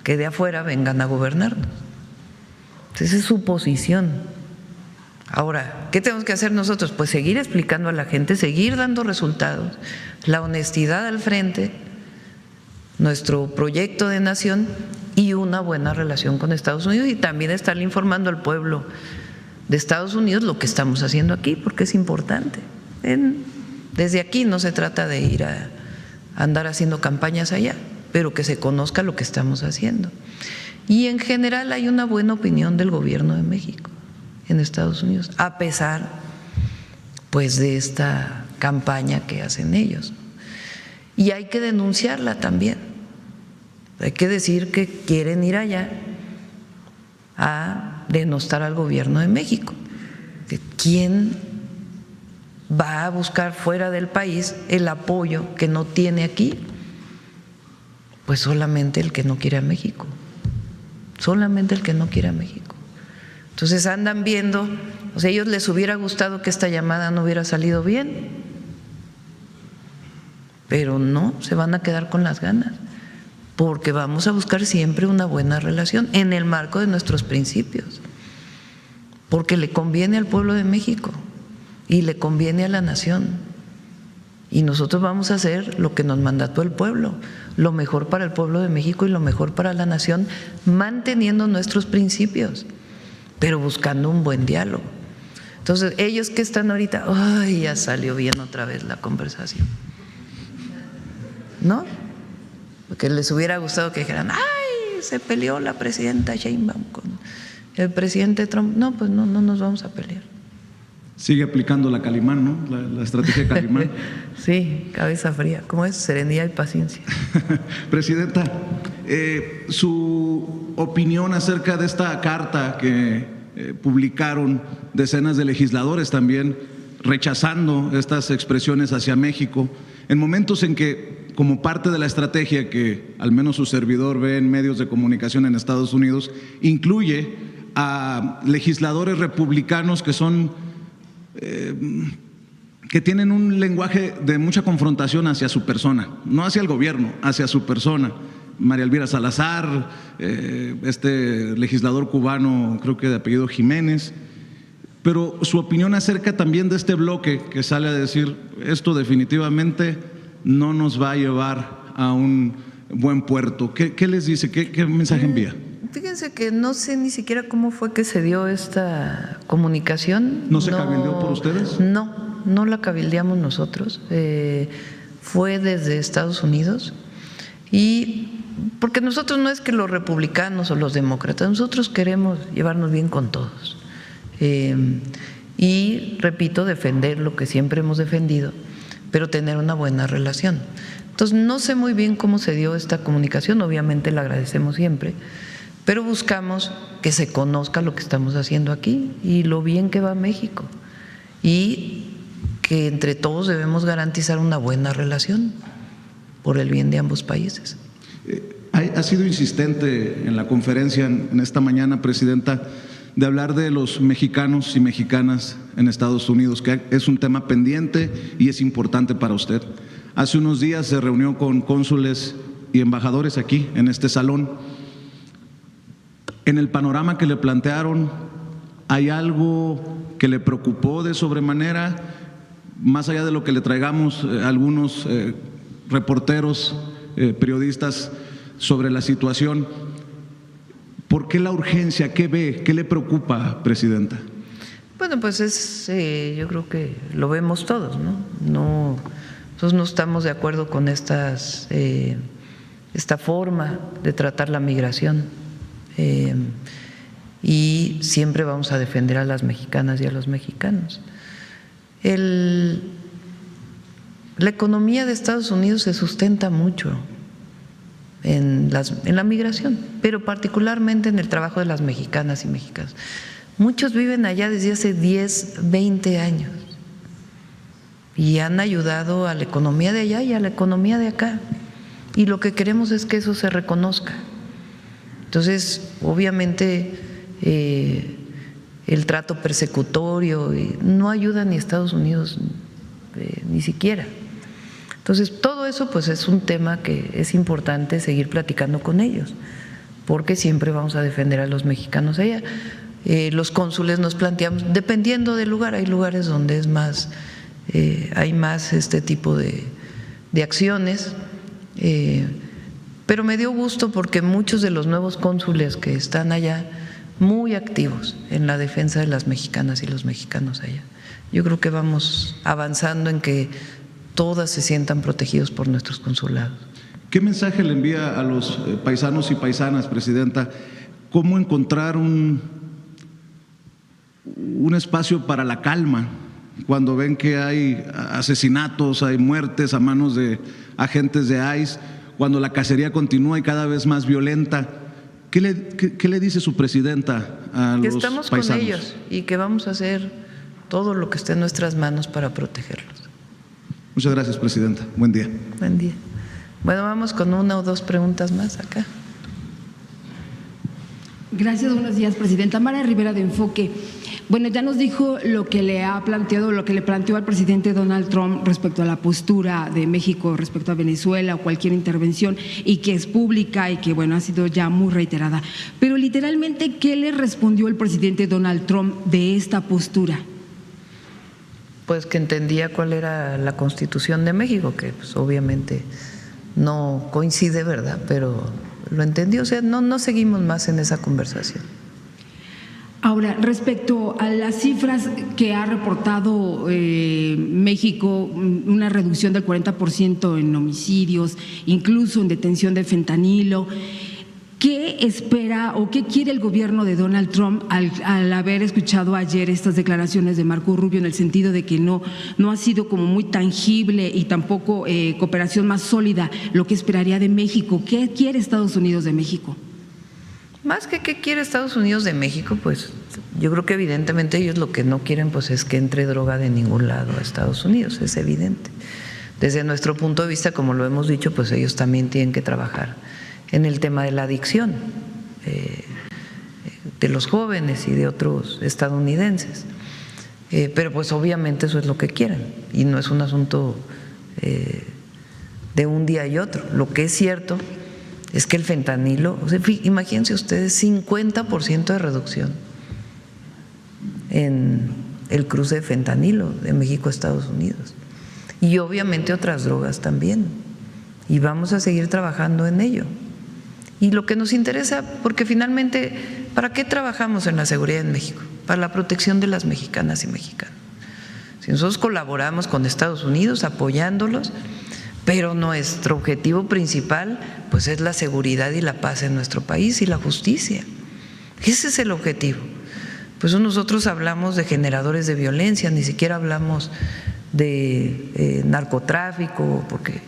[SPEAKER 1] que de afuera vengan a gobernarnos. Esa es su posición. Ahora, ¿qué tenemos que hacer nosotros? Pues seguir explicando a la gente, seguir dando resultados, la honestidad al frente, nuestro proyecto de nación y una buena relación con Estados Unidos, y también estarle informando al pueblo de Estados Unidos lo que estamos haciendo aquí, porque es importante. Desde aquí no se trata de ir a andar haciendo campañas allá, pero que se conozca lo que estamos haciendo. Y en general hay una buena opinión del gobierno de México en Estados Unidos, a pesar pues de esta campaña que hacen ellos. Y hay que denunciarla también. Hay que decir que quieren ir allá a denostar al gobierno de México. ¿Quién va a buscar fuera del país el apoyo que no tiene aquí? Pues solamente el que no quiere a México, solamente el que no quiere a México. Entonces andan viendo, o sea, a ellos les hubiera gustado que esta llamada no hubiera salido bien, pero no, se van a quedar con las ganas, porque vamos a buscar siempre una buena relación en el marco de nuestros principios, porque le conviene al pueblo de México y le conviene a la nación, y nosotros vamos a hacer lo que nos mandató el pueblo, lo mejor para el pueblo de México y lo mejor para la nación, manteniendo nuestros principios, pero buscando un buen diálogo. Entonces, ellos que están ahorita, ay, ya salió bien otra vez la conversación, ¿no? Porque les hubiera gustado que dijeran, ay, se peleó la presidenta Sheinbaum con el presidente Trump. No, pues no nos vamos a pelear.
[SPEAKER 7] Sigue aplicando la Calimán, ¿no? La estrategia Calimán.
[SPEAKER 1] Sí, cabeza fría. ¿Cómo es? Serenidad y paciencia.
[SPEAKER 7] Presidenta, su opinión acerca de esta carta que publicaron decenas de legisladores también rechazando estas expresiones hacia México, en momentos en que, como parte de la estrategia que al menos su servidor ve en medios de comunicación en Estados Unidos, incluye a legisladores republicanos que son que tienen un lenguaje de mucha confrontación hacia su persona, no hacia el gobierno, hacia su persona. María Elvira Salazar, este legislador cubano, creo que de apellido Jiménez, pero su opinión acerca también de este bloque que sale a decir esto definitivamente no nos va a llevar a un buen puerto. ¿Qué les dice? ¿Qué mensaje envía?
[SPEAKER 1] Fíjense que no sé ni siquiera cómo fue que se dio esta comunicación.
[SPEAKER 7] ¿No se cabildeó por ustedes?
[SPEAKER 1] No la cabildeamos nosotros, fue desde Estados Unidos, y porque nosotros no es que los republicanos o los demócratas, nosotros queremos llevarnos bien con todos. Y repito, defender lo que siempre hemos defendido, pero tener una buena relación. Entonces no sé muy bien cómo se dio esta comunicación, obviamente la agradecemos siempre, pero buscamos que se conozca lo que estamos haciendo aquí y lo bien que va México, y que entre todos debemos garantizar una buena relación por el bien de ambos países.
[SPEAKER 7] Ha sido insistente en la conferencia en esta mañana, Presidenta, de hablar de los mexicanos y mexicanas en Estados Unidos, que es un tema pendiente y es importante para usted. Hace unos días se reunió con cónsules y embajadores aquí, en este salón. En el panorama que le plantearon, ¿hay algo que le preocupó de sobremanera, más allá de lo que le traigamos algunos reporteros, periodistas, sobre la situación? ¿Por qué la urgencia? ¿Qué ve? ¿Qué le preocupa, Presidenta?
[SPEAKER 1] Bueno, pues yo creo que lo vemos todos, ¿no? Nosotros no estamos de acuerdo con esta forma de tratar la migración, y siempre vamos a defender a las mexicanas y a los mexicanos. La economía de Estados Unidos se sustenta mucho en la migración, pero particularmente en el trabajo de las mexicanas y mexicanos. Muchos viven allá desde hace 10, 20 años y han ayudado a la economía de allá y a la economía de acá, y lo que queremos es que eso se reconozca. Entonces, obviamente, el trato persecutorio no ayuda ni a Estados Unidos, ni siquiera. Entonces, todo eso pues es un tema que es importante seguir platicando con ellos, porque siempre vamos a defender a los mexicanos allá. Los cónsules nos planteamos, dependiendo del lugar, hay lugares donde es más, hay más este tipo de acciones, pero me dio gusto porque muchos de los nuevos cónsules que están allá, muy activos en la defensa de las mexicanas y los mexicanos allá. Yo creo que vamos avanzando en que todas se sientan protegidos por nuestros consulados.
[SPEAKER 7] ¿Qué mensaje le envía a los paisanos y paisanas, Presidenta? ¿Cómo encontrar un espacio para la calma cuando ven que hay asesinatos, hay muertes a manos de agentes de ICE, cuando la cacería continúa y cada vez más violenta? ¿Qué le dice su presidenta a los paisanos? Que estamos con ellos
[SPEAKER 1] y que vamos a hacer todo lo que esté en nuestras manos para protegerlos.
[SPEAKER 7] Muchas gracias, Presidenta. Buen día.
[SPEAKER 1] Buen día. Bueno, vamos con una o dos preguntas más acá.
[SPEAKER 8] Gracias, buenos días, Presidenta. Mara Rivera, de Enfoque. Bueno, ya nos dijo lo que le ha planteado, lo que le planteó al presidente Donald Trump respecto a la postura de México respecto a Venezuela o cualquier intervención, y que es pública y que, bueno, ha sido ya muy reiterada. Pero literalmente, ¿qué le respondió el presidente Donald Trump de esta postura?
[SPEAKER 1] Pues que entendía cuál era la Constitución de México, que pues obviamente no coincide, ¿verdad? Pero lo entendió, o sea, no seguimos más en esa conversación.
[SPEAKER 8] Ahora, respecto a las cifras que ha reportado México, una reducción del 40% en homicidios, incluso en detención de fentanilo, ¿qué espera o qué quiere el gobierno de Donald Trump al haber escuchado ayer estas declaraciones de Marco Rubio, en el sentido de que no ha sido como muy tangible y tampoco cooperación más sólida lo que esperaría de México? ¿Qué quiere Estados Unidos de México?
[SPEAKER 1] Más que qué quiere Estados Unidos de México, pues yo creo que evidentemente ellos lo que no quieren pues es que entre droga de ningún lado a Estados Unidos, es evidente. Desde nuestro punto de vista, como lo hemos dicho, pues ellos también tienen que trabajar en el tema de la adicción de los jóvenes y de otros estadounidenses. Pero pues obviamente eso es lo que quieren y no es un asunto de un día y otro. Lo que es cierto es que el fentanilo, o sea, imagínense ustedes, 50% de reducción en el cruce de fentanilo de México a Estados Unidos, y obviamente otras drogas también, y vamos a seguir trabajando en ello. Y lo que nos interesa, porque finalmente, ¿para qué trabajamos en la seguridad en México? Para la protección de las mexicanas y mexicanos. Si nosotros colaboramos con Estados Unidos apoyándolos, pero nuestro objetivo principal pues es la seguridad y la paz en nuestro país y la justicia. Ese es el objetivo. Pues nosotros hablamos de generadores de violencia, ni siquiera hablamos de narcotráfico, porque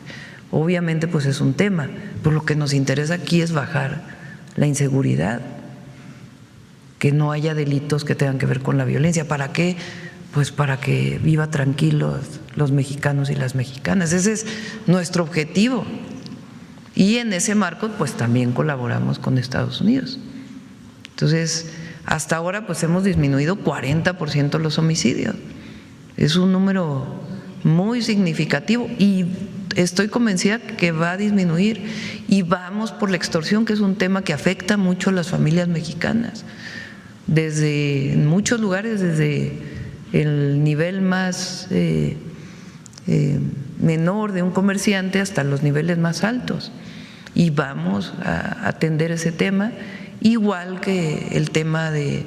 [SPEAKER 1] obviamente pues es un tema, pero lo que nos interesa aquí es bajar la inseguridad, que no haya delitos que tengan que ver con la violencia. ¿Para qué? Pues para que vivan tranquilos los mexicanos y las mexicanas. Ese es nuestro objetivo. Y en ese marco, pues también colaboramos con Estados Unidos. Entonces, hasta ahora, pues hemos disminuido 40% los homicidios. Es un número muy significativo y estoy convencida que va a disminuir. Y vamos por la extorsión, que es un tema que afecta mucho a las familias mexicanas. Desde en muchos lugares, desde el nivel más menor de un comerciante hasta los niveles más altos. Y vamos a atender ese tema, igual que el tema de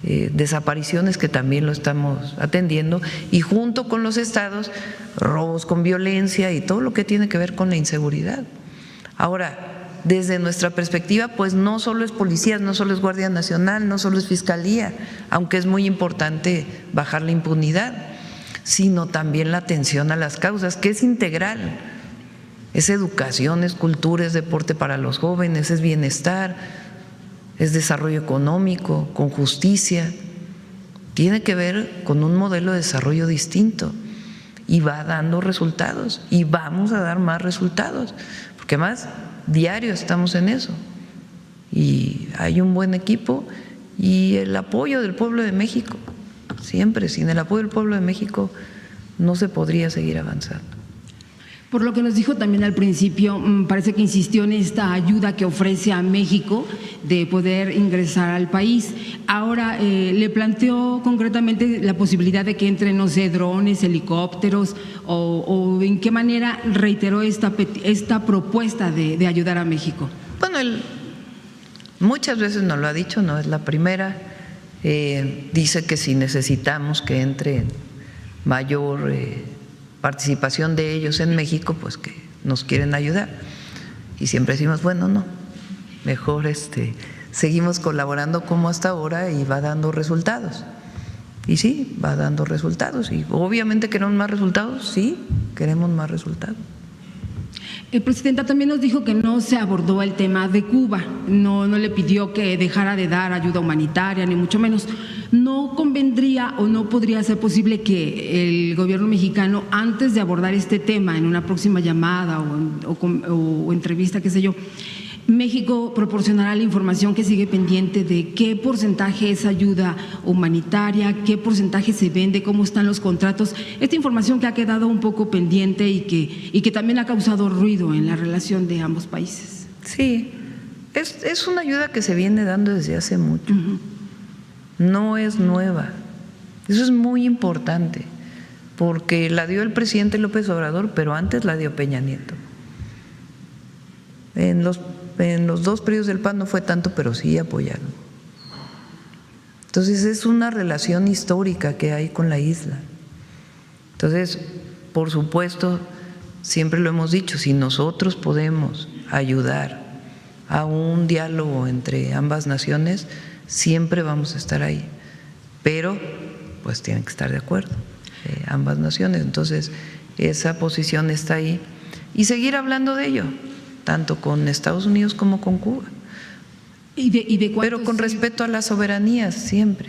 [SPEAKER 1] desapariciones, que también lo estamos atendiendo, y junto con los estados, robos con violencia y todo lo que tiene que ver con la inseguridad. Ahora, desde nuestra perspectiva, pues no solo es policías, no solo es Guardia Nacional, no solo es Fiscalía, aunque es muy importante bajar la impunidad, sino también la atención a las causas, que es integral. Es educación, es cultura, es deporte para los jóvenes, es bienestar, es desarrollo económico, con justicia. Tiene que ver con un modelo de desarrollo distinto y va dando resultados y vamos a dar más resultados, porque más diario estamos en eso y hay un buen equipo y el apoyo del pueblo de México. Siempre, sin el apoyo del pueblo de México no se podría seguir avanzando.
[SPEAKER 8] Por lo que nos dijo también al principio, parece que insistió en esta ayuda que ofrece a México de poder ingresar al país. Ahora, le planteó concretamente la posibilidad de que entren, no sé, drones, helicópteros, o en qué manera reiteró esta propuesta de ayudar a México.
[SPEAKER 1] Bueno, él muchas veces nos lo ha dicho, no es la primera. Dice que si necesitamos que entre mayor participación de ellos en México, pues que nos quieren ayudar. Y siempre decimos, bueno, no, mejor seguimos colaborando como hasta ahora y va dando resultados. Y sí, va dando resultados. Y obviamente queremos más resultados, sí, queremos más resultados.
[SPEAKER 8] Presidenta, también nos dijo que no se abordó el tema de Cuba, no le pidió que dejara de dar ayuda humanitaria, ni mucho menos. ¿No convendría o no podría ser posible que el gobierno mexicano, antes de abordar este tema en una próxima llamada o entrevista, qué sé yo, México proporcionará la información que sigue pendiente de qué porcentaje es ayuda humanitaria, qué porcentaje se vende, cómo están los contratos? Esta información que ha quedado un poco pendiente y que también ha causado ruido en la relación de ambos países.
[SPEAKER 1] Sí, es una ayuda que se viene dando desde hace mucho. No es nueva. Eso es muy importante, porque la dio el presidente López Obrador, pero antes la dio Peña Nieto. En los dos periodos del PAN no fue tanto, pero sí apoyaron. Entonces es una relación histórica que hay con la isla. Entonces, por supuesto, siempre lo hemos dicho, si nosotros podemos ayudar a un diálogo entre ambas naciones, siempre vamos a estar ahí. Pero pues tienen que estar de acuerdo ambas naciones. Entonces esa posición está ahí y seguir hablando de ello, tanto con Estados Unidos como con Cuba. Pero con respeto a las soberanías siempre.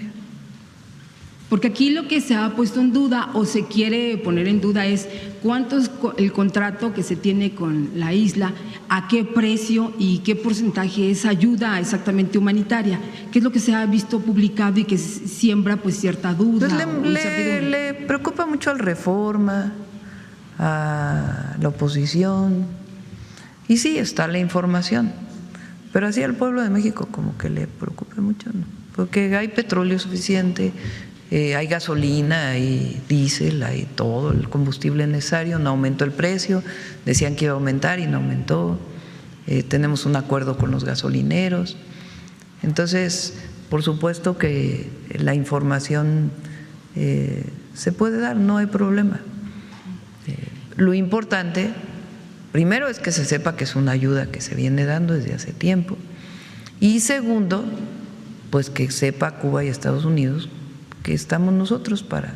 [SPEAKER 8] Porque aquí lo que se ha puesto en duda o se quiere poner en duda es cuánto es el contrato que se tiene con la isla, a qué precio y qué porcentaje es ayuda exactamente humanitaria, que es lo que se ha visto publicado y que siembra pues cierta duda.
[SPEAKER 1] Pues le preocupa mucho al Reforma, a la oposición, y sí está la información, pero así al pueblo de México como que le preocupa mucho, ¿no? Porque hay petróleo suficiente, hay gasolina, hay diésel, hay todo el combustible necesario, no aumentó el precio, decían que iba a aumentar y no aumentó, tenemos un acuerdo con los gasolineros. Entonces, por supuesto que la información se puede dar, no hay problema. Lo importante, primero, es que se sepa que es una ayuda que se viene dando desde hace tiempo, y segundo, pues que sepa Cuba y Estados Unidos que estamos nosotros para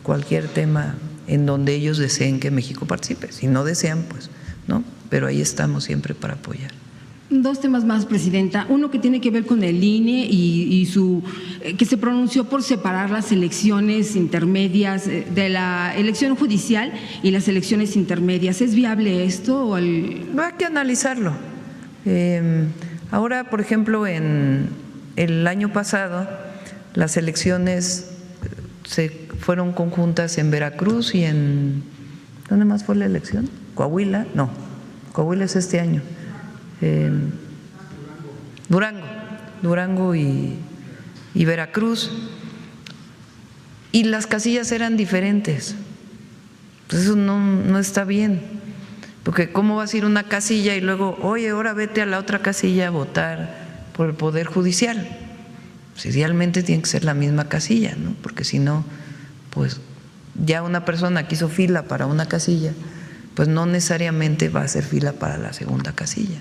[SPEAKER 1] cualquier tema en donde ellos deseen que México participe. Si no desean, pues no, pero ahí estamos siempre para apoyar.
[SPEAKER 8] Dos temas más, Presidenta. Uno que tiene que ver con el INE y que se pronunció por separar las elecciones intermedias de la elección judicial y las elecciones intermedias. ¿Es viable esto?
[SPEAKER 1] Hay que analizarlo. Ahora, por ejemplo, en el año pasado, las elecciones se fueron conjuntas en Veracruz y en… ¿Dónde más fue la elección? ¿Coahuila? No, Coahuila es este año. Durango y Veracruz, y las casillas eran diferentes. Pues eso no está bien, porque ¿cómo vas a ir a una casilla y luego, oye, ahora vete a la otra casilla a votar por el Poder Judicial? Pues idealmente tiene que ser la misma casilla, ¿no? Porque si no, pues ya una persona que hizo fila para una casilla, pues no necesariamente va a hacer fila para la segunda casilla.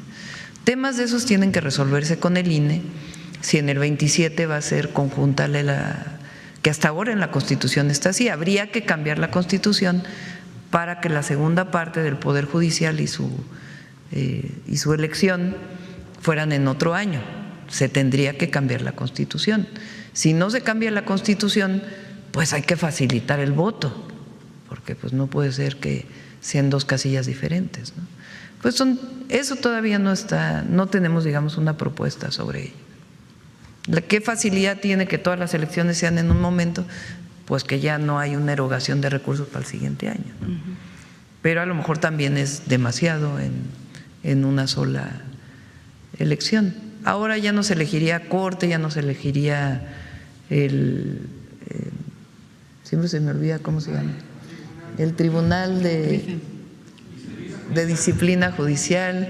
[SPEAKER 1] Temas de esos tienen que resolverse con el INE. Si en el 27 va a ser conjunta que hasta ahora en la Constitución está así, habría que cambiar la Constitución para que la segunda parte del Poder Judicial y su elección fueran en otro año. Se tendría que cambiar la Constitución. Si no se cambia la Constitución, pues hay que facilitar el voto, porque pues no puede ser que sean dos casillas diferentes, ¿no? Pues eso todavía no está, no tenemos, digamos, una propuesta sobre ello. ¿Qué facilidad tiene que todas las elecciones sean en un momento? Pues que ya no hay una erogación de recursos para el siguiente año, ¿no? Pero a lo mejor también es demasiado en una sola elección. Ahora ya no se elegiría corte, ya no se elegiría siempre se me olvida cómo se llama, el Tribunal de Disciplina Judicial,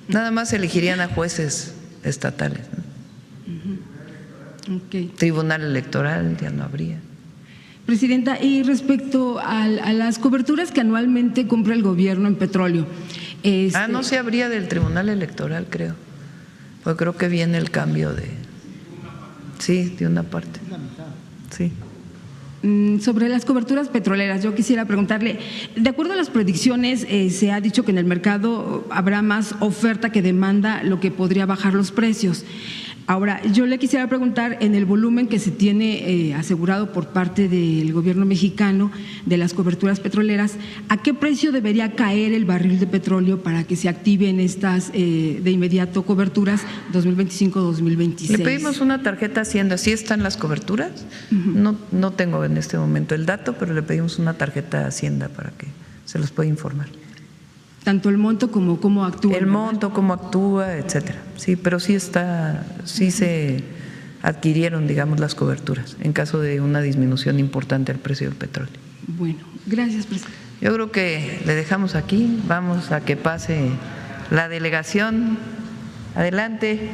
[SPEAKER 1] nada más se elegirían a jueces estatales, ¿no? Tribunal Electoral ya no habría.
[SPEAKER 8] Presidenta, y respecto a las coberturas que anualmente compra el gobierno en petróleo.
[SPEAKER 1] No se habría del Tribunal Electoral, creo. Pues creo que viene el cambio de una parte. Sí.
[SPEAKER 8] Sobre las coberturas petroleras, yo quisiera preguntarle, de acuerdo a las predicciones, se ha dicho que en el mercado habrá más oferta que demanda, lo que podría bajar los precios. Ahora, yo le quisiera preguntar, en el volumen que se tiene asegurado por parte del gobierno mexicano de las coberturas petroleras, ¿a qué precio debería caer el barril de petróleo para que se activen estas de inmediato coberturas 2025-2026?
[SPEAKER 1] Le pedimos una tarjeta Hacienda, ¿sí están las coberturas? No tengo en este momento el dato, pero le pedimos una tarjeta Hacienda para que se los pueda informar.
[SPEAKER 8] Tanto el monto como cómo actúa.
[SPEAKER 1] El monto, cómo actúa, etcétera. Sí, pero sí se adquirieron, digamos, las coberturas en caso de una disminución importante del precio del petróleo.
[SPEAKER 8] Bueno, gracias, presidente.
[SPEAKER 1] Yo creo que le dejamos aquí, vamos a que pase la delegación. Adelante.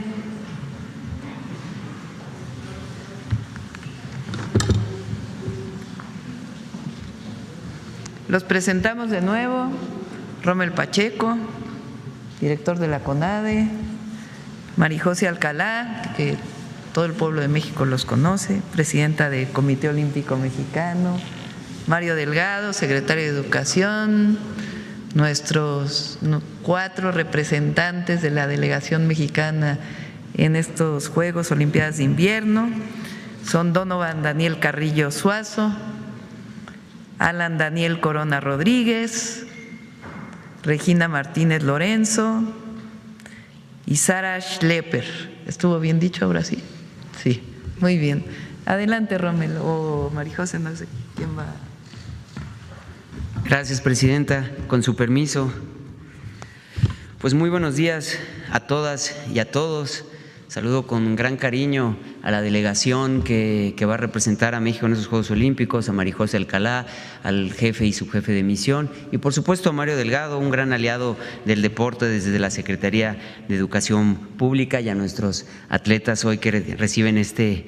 [SPEAKER 1] Los presentamos de nuevo. Rommel Pacheco, director de la CONADE, Marijose Alcalá, que todo el pueblo de México los conoce, presidenta del Comité Olímpico Mexicano, Mario Delgado, secretario de Educación, nuestros 4 representantes de la delegación mexicana en estos Juegos Olimpiadas de Invierno, son Donovan Daniel Carrillo Suazo, Alan Daniel Corona Rodríguez, Regina Martínez Lorenzo y Sara Schlepper. ¿Estuvo bien dicho ahora sí? Sí, muy bien. Adelante, Rommel o Marijose, no sé quién va.
[SPEAKER 9] Gracias, presidenta. Con su permiso. Pues muy buenos días a todas y a todos. Saludo con gran cariño a la delegación que va a representar a México en esos Juegos Olímpicos, a Marijose Alcalá, al jefe y subjefe de misión y por supuesto a Mario Delgado, un gran aliado del deporte desde la Secretaría de Educación Pública, y a nuestros atletas hoy que reciben este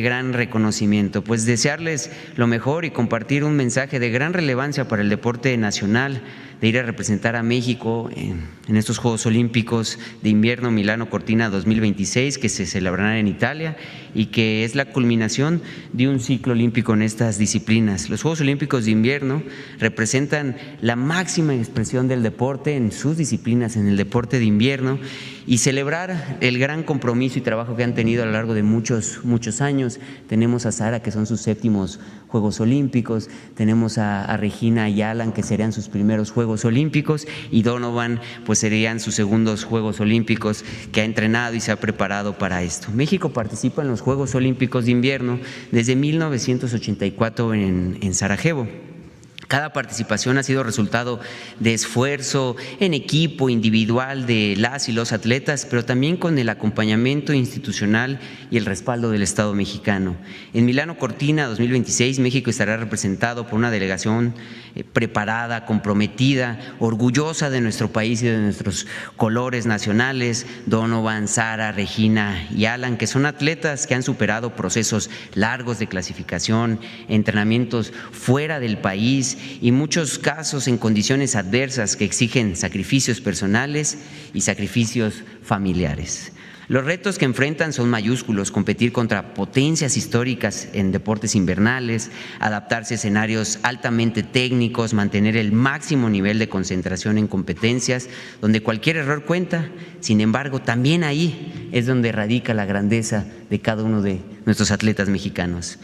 [SPEAKER 9] gran reconocimiento. Pues desearles lo mejor y compartir un mensaje de gran relevancia para el deporte nacional de ir a representar a México en estos Juegos Olímpicos de Invierno Milano Cortina 2026, que se celebrarán en Italia y que es la culminación de un ciclo olímpico en estas disciplinas. Los Juegos Olímpicos de Invierno representan la máxima expresión del deporte en sus disciplinas, en el deporte de invierno, y celebrar el gran compromiso y trabajo que han tenido a lo largo de muchos años. Tenemos a Sara, que son sus 7º Juegos Olímpicos, tenemos a Regina y Alan, que serían sus primeros Juegos Olímpicos, y Donovan, pues serían sus 2º Juegos Olímpicos, que ha entrenado y se ha preparado para esto. México participa en los Juegos Olímpicos de Invierno desde 1984 en Sarajevo. Cada participación ha sido resultado de esfuerzo en equipo, individual de las y los atletas, pero también con el acompañamiento institucional y el respaldo del Estado mexicano. En Milano Cortina 2026, México estará representado por una delegación preparada, comprometida, orgullosa de nuestro país y de nuestros colores nacionales. Donovan, Sara, Regina y Alan, que son atletas que han superado procesos largos de clasificación, entrenamientos fuera del país y muchos casos en condiciones adversas que exigen sacrificios personales y sacrificios familiares. Los retos que enfrentan son mayúsculos: competir contra potencias históricas en deportes invernales, adaptarse a escenarios altamente técnicos, mantener el máximo nivel de concentración en competencias donde cualquier error cuenta. Sin embargo, también ahí es donde radica la grandeza de cada uno de nuestros atletas mexicanos.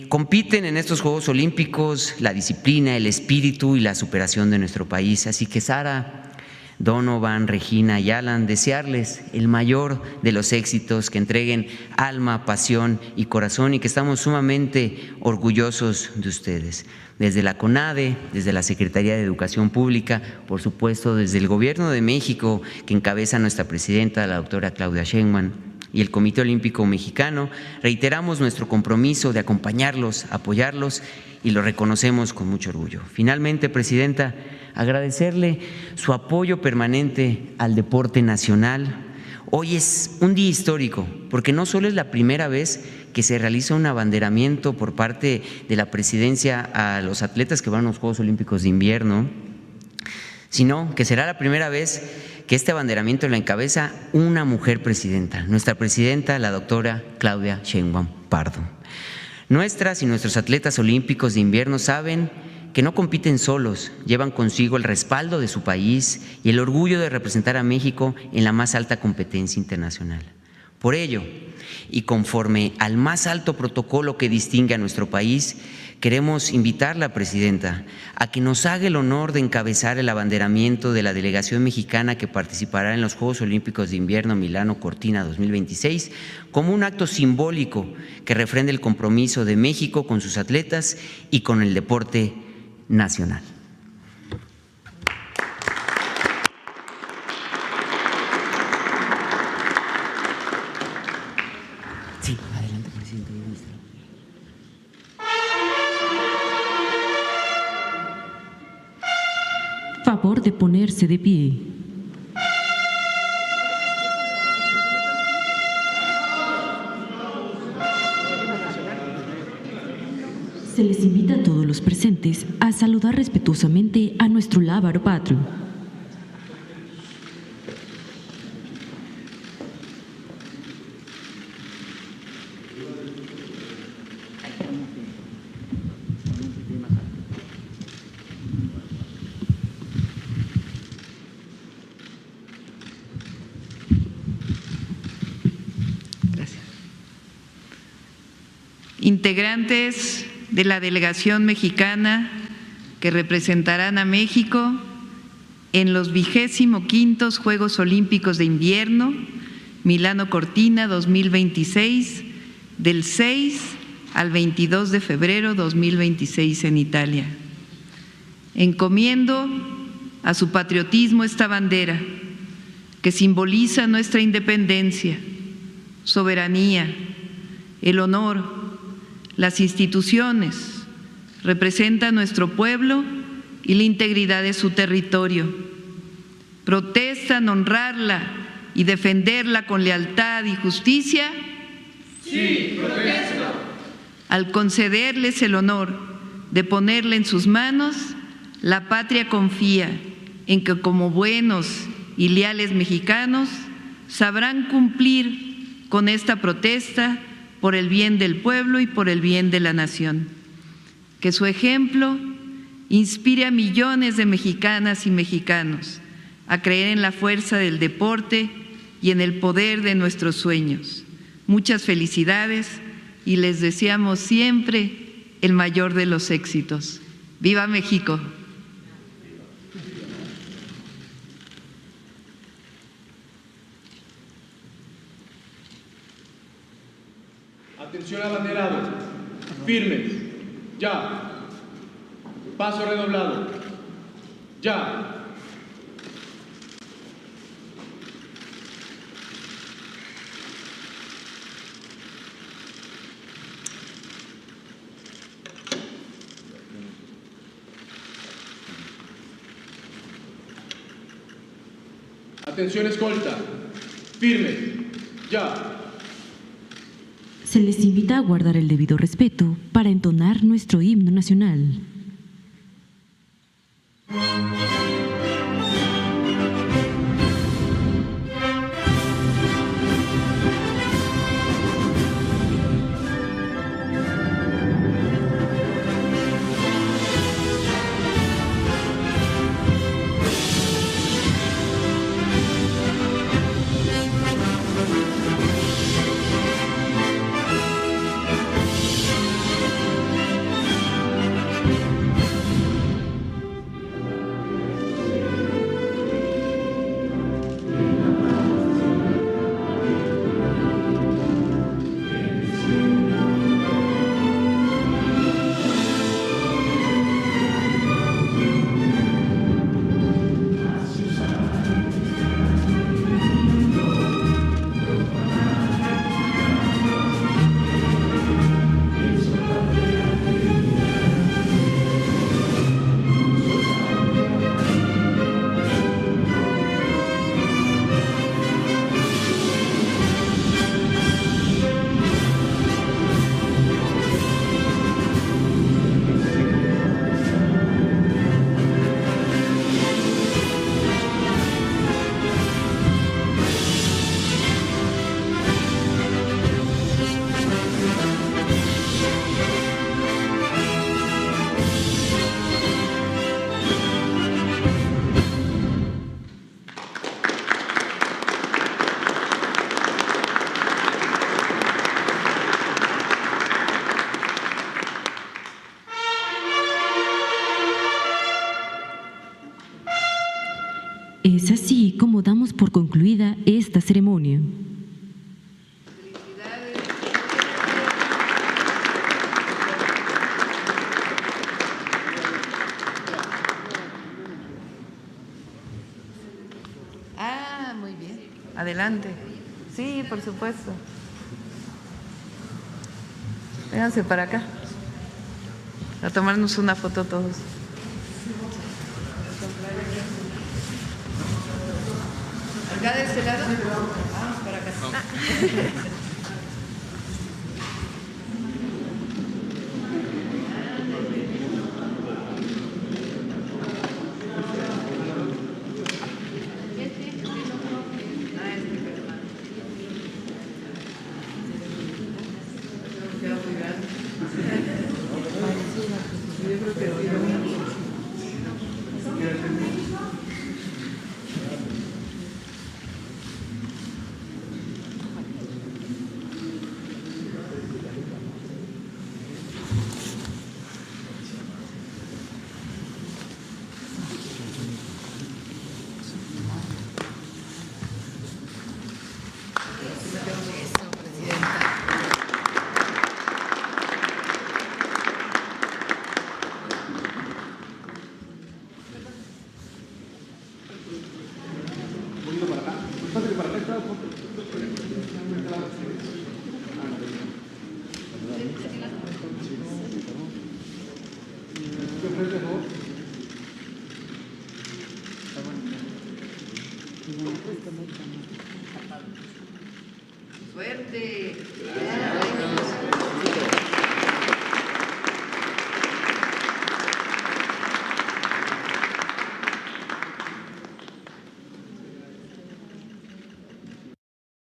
[SPEAKER 9] Compiten en estos Juegos Olímpicos la disciplina, el espíritu y la superación de nuestro país. Así que Sara, Donovan, Regina y Alan, desearles el mayor de los éxitos, que entreguen alma, pasión y corazón, y que estamos sumamente orgullosos de ustedes. Desde la CONADE, desde la Secretaría de Educación Pública, por supuesto desde el Gobierno de México, que encabeza nuestra presidenta, la doctora Claudia Sheinbaum, y el Comité Olímpico Mexicano, reiteramos nuestro compromiso de acompañarlos, apoyarlos, y lo reconocemos con mucho orgullo. Finalmente, Presidenta, agradecerle su apoyo permanente al deporte nacional. Hoy es un día histórico, porque no solo es la primera vez que se realiza un abanderamiento por parte de la presidencia a los atletas que van a los Juegos Olímpicos de Invierno, sino que será la primera vez que este abanderamiento lo encabeza una mujer presidenta, nuestra presidenta, la doctora Claudia Sheinbaum Pardo. Nuestras y nuestros atletas olímpicos de invierno saben que no compiten solos, llevan consigo el respaldo de su país y el orgullo de representar a México en la más alta competencia internacional. Por ello, y conforme al más alto protocolo que distingue a nuestro país, queremos invitarla, Presidenta, a que nos haga el honor de encabezar el abanderamiento de la delegación mexicana que participará en los Juegos Olímpicos de Invierno Milano Cortina 2026, como un acto simbólico que refrende el compromiso de México con sus atletas y con el deporte nacional. Sí, adelante, presidente.
[SPEAKER 10] Favor de ponerse de pie. Se les invita a todos los presentes a saludar respetuosamente a nuestro lábaro patrio.
[SPEAKER 1] Gracias. Integrantes de la delegación mexicana que representarán a México en los 25º Juegos Olímpicos de Invierno Milano Cortina 2026, del 6 al 22 de febrero 2026 en Italia. Encomiendo a su patriotismo esta bandera que simboliza nuestra independencia, soberanía, el honor, las instituciones, representa a nuestro pueblo y la integridad de su territorio. ¿Protestan honrarla y defenderla con lealtad y justicia?
[SPEAKER 11] Sí, protesto.
[SPEAKER 1] Al concederles el honor de ponerla en sus manos, La patria confía en que como buenos y leales mexicanos sabrán cumplir con esta protesta por el bien del pueblo y por el bien de la nación. Que su ejemplo inspire a millones de mexicanas y mexicanos a creer en la fuerza del deporte y en el poder de nuestros sueños. Muchas felicidades y les deseamos siempre el mayor de los éxitos. ¡Viva México!
[SPEAKER 11] Atención abanderado, firmes, ya. Paso redoblado, ya. Atención escolta, firmes, ya.
[SPEAKER 10] Se les invita a guardar el debido respeto para entonar nuestro himno nacional. Es así como damos por concluida esta ceremonia.
[SPEAKER 1] Ah, muy bien. Adelante. Sí, por supuesto. Vénganse para acá a tomarnos una foto todos. ¿Acá de este lado? Vamos para acá. Suerte.